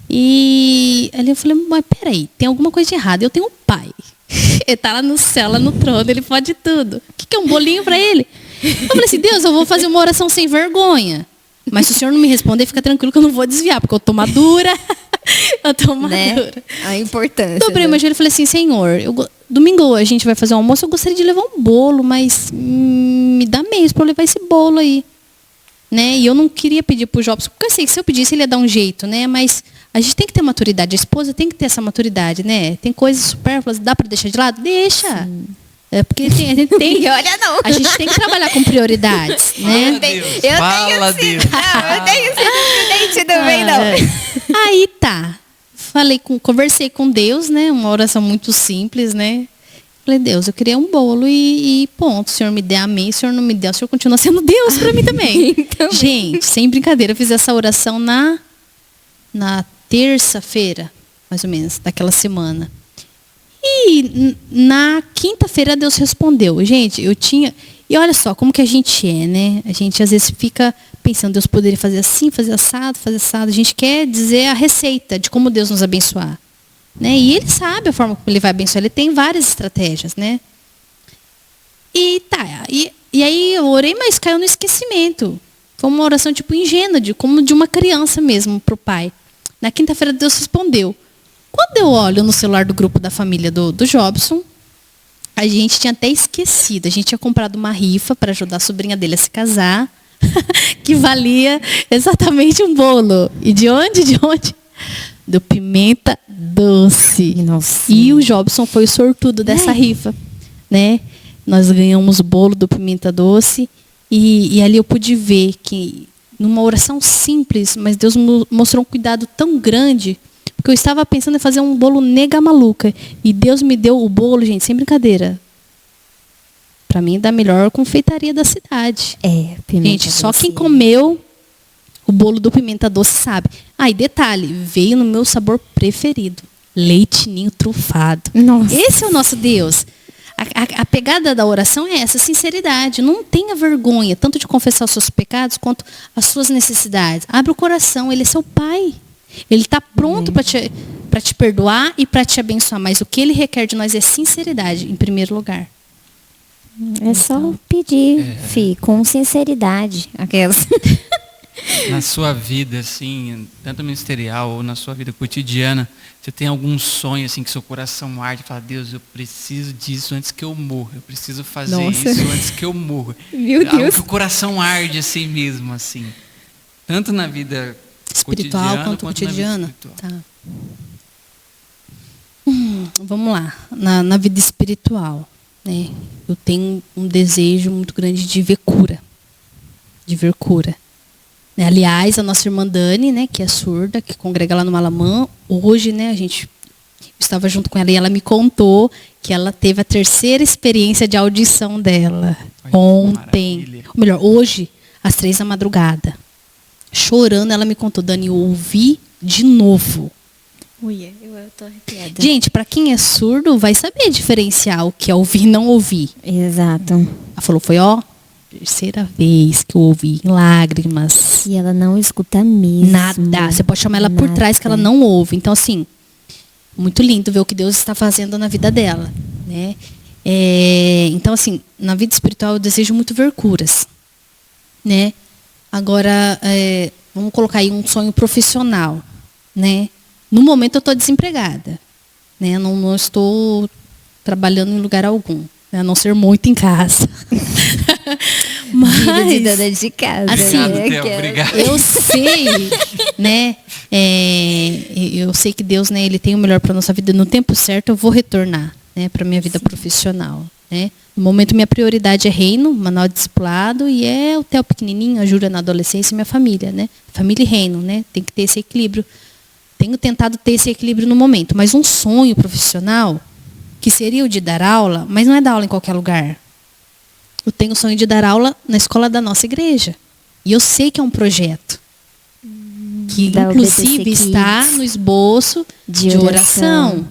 E ali eu falei, mas peraí, tem alguma coisa de errado. Eu tenho um pai. Ele tá lá no céu, lá no trono, ele pode tudo. O que é um bolinho para ele? Eu falei assim, Deus, eu vou fazer uma oração sem vergonha. Mas se o senhor não me responder, fica tranquilo que eu não vou desviar, porque eu tô madura. Eu tô madura. Né? A importância. Dobrei meu joelho e falei assim, Senhor, domingo a gente vai fazer um almoço, eu gostaria de levar um bolo, mas me dá meios para eu levar esse bolo aí. Né? E eu não queria pedir pro Jobson, porque eu sei que se eu pedisse ele ia dar um jeito, né? Mas a gente tem que ter maturidade, a esposa tem que ter essa maturidade, né? Tem coisas supérfluas, dá para deixar de lado? Deixa. Sim. Porque a gente tem, olha, não. A gente tem que trabalhar com prioridades, né? Eu tenho esse também, não. Aí tá. Conversei com Deus, né? Uma oração muito simples, né? Falei, Deus, eu queria um bolo e ponto. O Senhor me der, amém. O Senhor não me der, o Senhor continua sendo Deus para mim também. Então... Gente, sem brincadeira, eu fiz essa oração na terça-feira, mais ou menos, daquela semana. E na quinta-feira Deus respondeu. Gente, e olha só como que a gente é, né? A gente às vezes fica pensando, Deus poderia fazer assim, fazer assado, fazer assado. A gente quer dizer a receita de como Deus nos abençoar. Né? E Ele sabe a forma como Ele vai abençoar. Ele tem várias estratégias, né? E tá. E aí eu orei, mas caiu no esquecimento. Foi uma oração tipo ingênua, como de uma criança mesmo, para o pai. Na quinta-feira Deus respondeu. Quando eu olho no celular do grupo da família do Jobson, a gente tinha até esquecido. A gente tinha comprado uma rifa para ajudar a sobrinha dele a se casar, que valia exatamente um bolo. E de onde? Do Pimenta Doce. Nossa. E o Jobson foi o sortudo dessa rifa, né? Nós ganhamos o bolo do Pimenta Doce e ali eu pude ver que numa oração simples, mas Deus mostrou um cuidado tão grande, porque eu estava pensando em fazer um bolo nega maluca e Deus me deu o bolo, gente, sem brincadeira. Para mim, da melhor confeitaria da cidade. Pimenta gente, só doce. quem comeu o bolo do Pimenta Doce sabe. E detalhe, veio no meu sabor preferido. Leite ninho trufado. Nossa. Esse é o nosso Deus. A pegada da oração é essa, sinceridade. Não tenha vergonha, tanto de confessar os seus pecados, quanto as suas necessidades. Abre o coração, Ele é seu Pai. Ele está pronto para te perdoar e para te abençoar. Mas o que Ele requer de nós é sinceridade, em primeiro lugar. É só pedir, com sinceridade. Aquelas. Na sua vida, assim, tanto ministerial ou na sua vida cotidiana, você tem algum sonho, assim, que seu coração arde e fala, Deus, eu preciso disso antes que eu morra. Eu preciso fazer isso antes que eu morra. Meu Deus. Algo que o coração arde assim mesmo, assim. Tanto na vida espiritual quanto cotidiana. Tá. Vamos lá. Na vida espiritual. né? Eu tenho um desejo muito grande de ver cura. De ver cura. Né? Aliás, a nossa irmã Dani, né, que é surda, que congrega lá no Malamã, hoje, né, eu estava junto com ela e ela me contou que ela teve a 3ª experiência de audição dela. Ontem. Maravilha. Ou melhor, hoje, às 3 da madrugada. Chorando, ela me contou, Dani, eu ouvi de novo. Ui, eu tô arrepiada. Gente, para quem é surdo, vai saber diferenciar o que é ouvir e não ouvir. Exato. Ela falou, foi 3ª vez que eu ouvi em lágrimas. E ela não escuta mesmo. Nada. Você pode chamar ela por Nada. trás que ela não ouve. Então, assim, muito lindo ver o que Deus está fazendo na vida dela, né? Então, assim, na vida espiritual eu desejo muito ver curas, né? Agora, vamos colocar aí um sonho profissional, né? No momento eu estou desempregada, né? Não estou trabalhando em lugar algum, né? A não ser muito em casa. Vida de dona de casa. Assim, né? Obrigado, Theo, obrigado. Eu sei, né? Eu sei que Deus, né, ele tem o melhor para nossa vida. No tempo certo eu vou retornar, né, para minha vida profissional, né? No momento minha prioridade é reino, manual de discipulado e é o Theo pequenininho, a Júlia na adolescência e minha família, né? Família e reino, né? Tem que ter esse equilíbrio. Tenho tentado ter esse equilíbrio no momento, mas um sonho profissional que seria o de dar aula, mas não é dar aula em qualquer lugar. Eu tenho o sonho de dar aula na escola da nossa igreja. E eu sei que é um projeto. Que Da inclusive OBTC está Kids. no esboço de oração.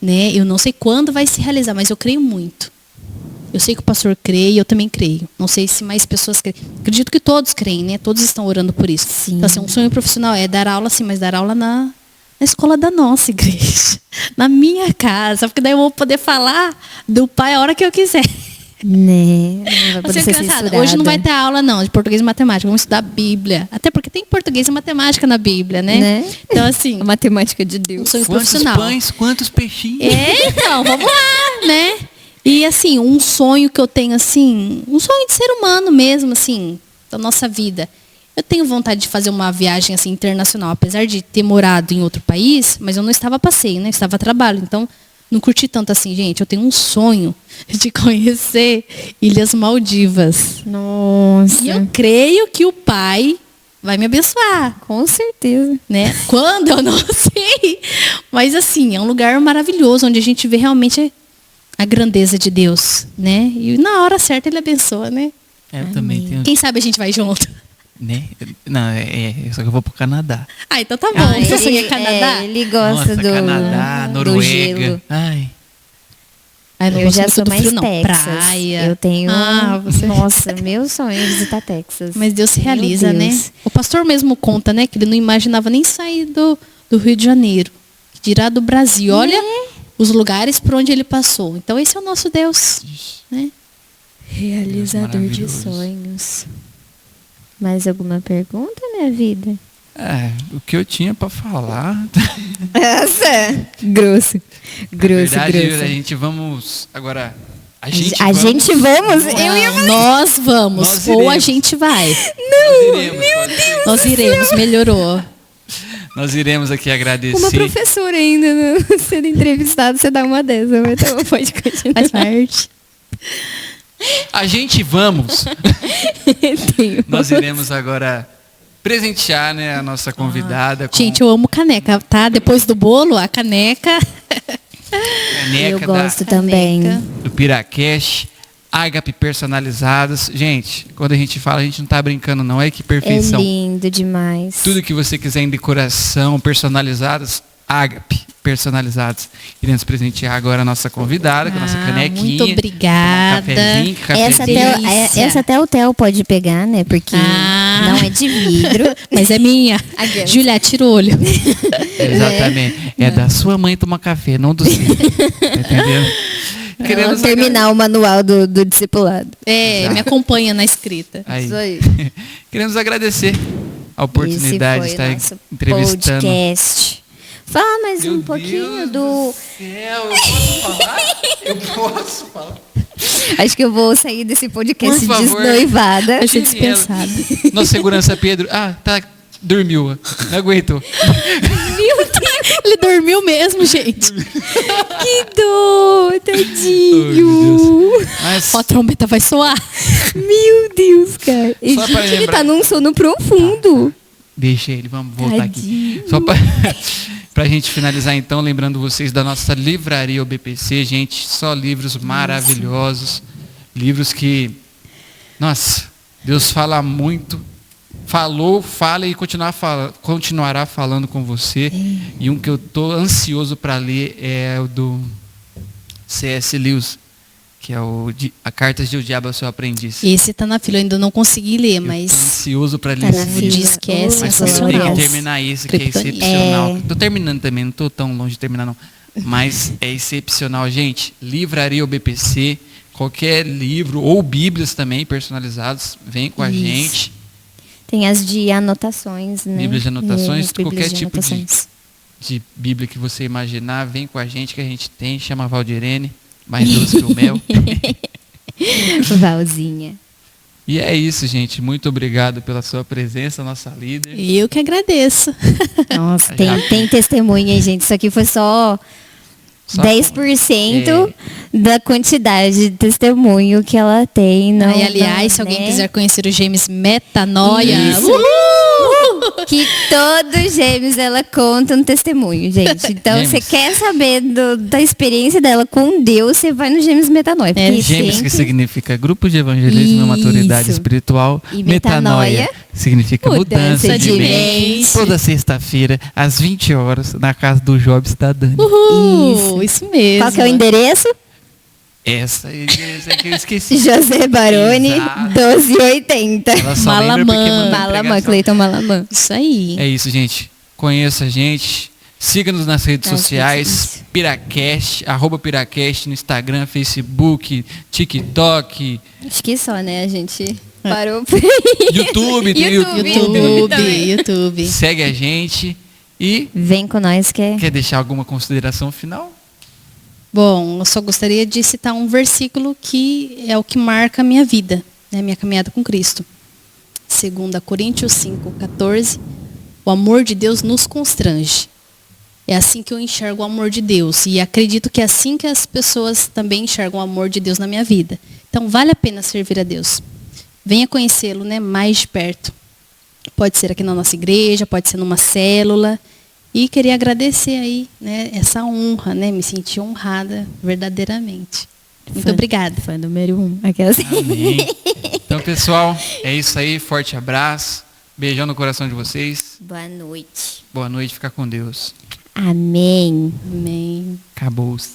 Né? Eu não sei quando vai se realizar, mas eu creio muito. Eu sei que o pastor crê e eu também creio. Não sei se mais pessoas creem. Acredito que todos creem, né? Todos estão orando por isso. Sim. Então, assim, um sonho profissional é dar aula, sim, mas dar aula na escola da nossa igreja. Na minha casa. Porque daí eu vou poder falar do pai a hora que eu quiser. Né? Não vai poder Você é ser engraçado. censurada. Hoje não vai ter aula, não, de português e matemática. Vamos estudar a Bíblia. Até porque tem português e matemática na Bíblia, né? Então, assim, A matemática de um Deus. sonho Quantos profissional. pães, quantos peixinhos? Então, vamos lá, né? E, assim, um sonho que eu tenho, assim, um sonho de ser humano mesmo, assim, da nossa vida. Eu tenho vontade de fazer uma viagem, assim, internacional. Apesar de ter morado em outro país, mas eu não estava a passeio, né? Eu estava a trabalho. Então, não curti tanto assim, gente. Eu tenho um sonho de conhecer Ilhas Maldivas. Nossa. E eu creio que o Pai vai me abençoar, Com certeza. né? Quando, eu não sei. Mas, assim, é um lugar maravilhoso, onde a gente vê realmente a grandeza de Deus, né? E na hora certa Ele abençoa, né? Eu também tenho. Quem sabe a gente vai junto. Né? Não, só que eu vou pro Canadá. Ah, então tá bom. Você sonha Canadá? Ele gosta Nossa, do Canadá, do Noruega. gelo. Ai. Ai, não Eu gosto já muito sou do mais frio, não. Texas. Praia. Eu tenho. Você... Nossa, meu sonho é visitar Texas. Mas Deus se Meu realiza, Deus. né? O pastor mesmo conta, né? Que ele não imaginava nem sair do Rio de Janeiro. Que dirá do Brasil. Olha os lugares por onde ele passou. Então esse é o nosso Deus, né? Realizador de maravilhoso. sonhos. Mais alguma pergunta, minha vida? O que eu tinha pra falar. Essa! Grosso. Na Grosso, verdade, grosso. a gente vamos. Agora. A gente A gente vamos? Eu ia Não, nós vamos. Nós ou a iremos. gente vai. Nós iremos, pode ser. Nós iremos, melhorou. Nós iremos aqui agradecer. Uma professora ainda sendo entrevistada, você dá uma dessa. Então pode continuar. Faz parte. A gente vamos. Tenho. Nós iremos agora presentear, né, a nossa convidada com Gente, eu amo caneca, tá? Depois do bolo, a caneca. caneca Eu gosto também. Caneca. do Piracash, Agape personalizadas. Gente, quando a gente fala, a gente não tá brincando, não. É que É perfeição. lindo demais. Tudo que você quiser em decoração, personalizadas, Agape personalizadas. Iremos presentear agora a nossa convidada com a nossa canequinha. Muito obrigada. Cafezinho, Essa delícia. essa até o Theo pode pegar, né? Porque não é de vidro. Mas é minha. Aquelas. Julia, tira o olho. Exatamente. É da sua mãe tomar café, não do seu. Entendeu? Queremos Terminar o manual do discipulado. É, me acompanha na escrita. Aí. Isso aí. Queremos agradecer a oportunidade de Esse estar foi o nosso entrevistando. podcast. Fala mais Meu um pouquinho Deus céu, eu posso falar? Eu posso falar. Acho que eu vou sair desse podcast Por favor. desnoivada. Vai ser Daniela. dispensado. Nosso segurança Pedro. Tá. Dormiu. Não aguentou. Ele dormiu mesmo, gente. Que dor, Ai, tadinho. meu Deus. Mas, Ó, a trombeta vai soar. Meu Deus, cara. Só pra Ele lembrar- tá num sono profundo. deixa ele, vamos voltar aqui. Tadinho. Só pra gente finalizar então, lembrando vocês da nossa livraria OBPC, gente, só livros maravilhosos, livros que, nossa, Deus fala muito, falou, fala e continuará falando com você. E um que eu tô ansioso para ler é o do C.S. Lewis, que é a Cartas de O Diabo ao Seu Aprendiz. Esse tá na fila, eu ainda não consegui ler, Eu tô mas ansioso para ler Tá esse na o livro. fila. diz que é Mas Mas eu sensacional. tenho que terminar esse, que é Kryptonita. excepcional. Tô terminando também, não tô tão longe de terminar não. Mas é excepcional, gente. Livraria OBPC, qualquer livro, ou bíblias também personalizados, vem com a Isso. gente. Tem as de anotações, né? Bíblias de anotações, As bíblias qualquer de tipo anotações. de bíblia que você imaginar, vem com a gente que a gente tem. Chama Valdirene, mais doce que o mel. Valzinha. E é isso, gente. Muito obrigado pela sua presença, nossa líder. Eu que agradeço. Nossa, Já- tem testemunha, hein, gente. Isso aqui foi só Só 10% da quantidade de testemunho que ela tem. Não, E aliás, se não, alguém né? quiser conhecer o James Metanoia, Isso. Que todos gêmeos ela conta um testemunho, gente. Então, Gêmeos. você quer saber da experiência dela com Deus, você vai no Gêmeos Metanoia. porque Gêmeos, que sempre- significa Grupo de Evangelismo e Maturidade Isso. Espiritual. E Metanoia, metanoia, significa mudança de mente. mente. Toda sexta-feira, às 20 horas, na casa do Jobs da Dani. Isso mesmo. Qual que é o endereço? Essa que eu esqueci. José Baroni, Exato. 1280. Ela só lembra porque Malamã. mandou Malamã, pregação. Cleiton Malamã. Isso aí. É isso, gente. Conheça a gente. Siga-nos nas redes Nas sociais. redes. Piracast, @Piracast no Instagram, Facebook, TikTok, Acho que só, né? A gente parou por aí. YouTube. Tem YouTube. também. YouTube. Segue a gente. E Vem com nós que é... quer deixar alguma consideração final? Bom, eu só gostaria de citar um versículo que é o que marca a minha vida, né, minha caminhada com Cristo. 2 Coríntios 5:14. O amor de Deus nos constrange. É assim que eu enxergo o amor de Deus. E acredito que é assim que as pessoas também enxergam o amor de Deus na minha vida. Então, vale a pena servir a Deus. Venha conhecê-lo, né, mais de perto. Pode ser aqui na nossa igreja, pode ser numa célula. E queria agradecer aí, né, essa honra, né? Me senti honrada verdadeiramente. Muito Fã- obrigada. Fã número 1. Aquelas... Amém. Então, pessoal, é isso aí. Forte abraço. Beijão no coração de vocês. Boa noite. Boa noite. Fica com Deus. Amém. Amém. Acabou-se.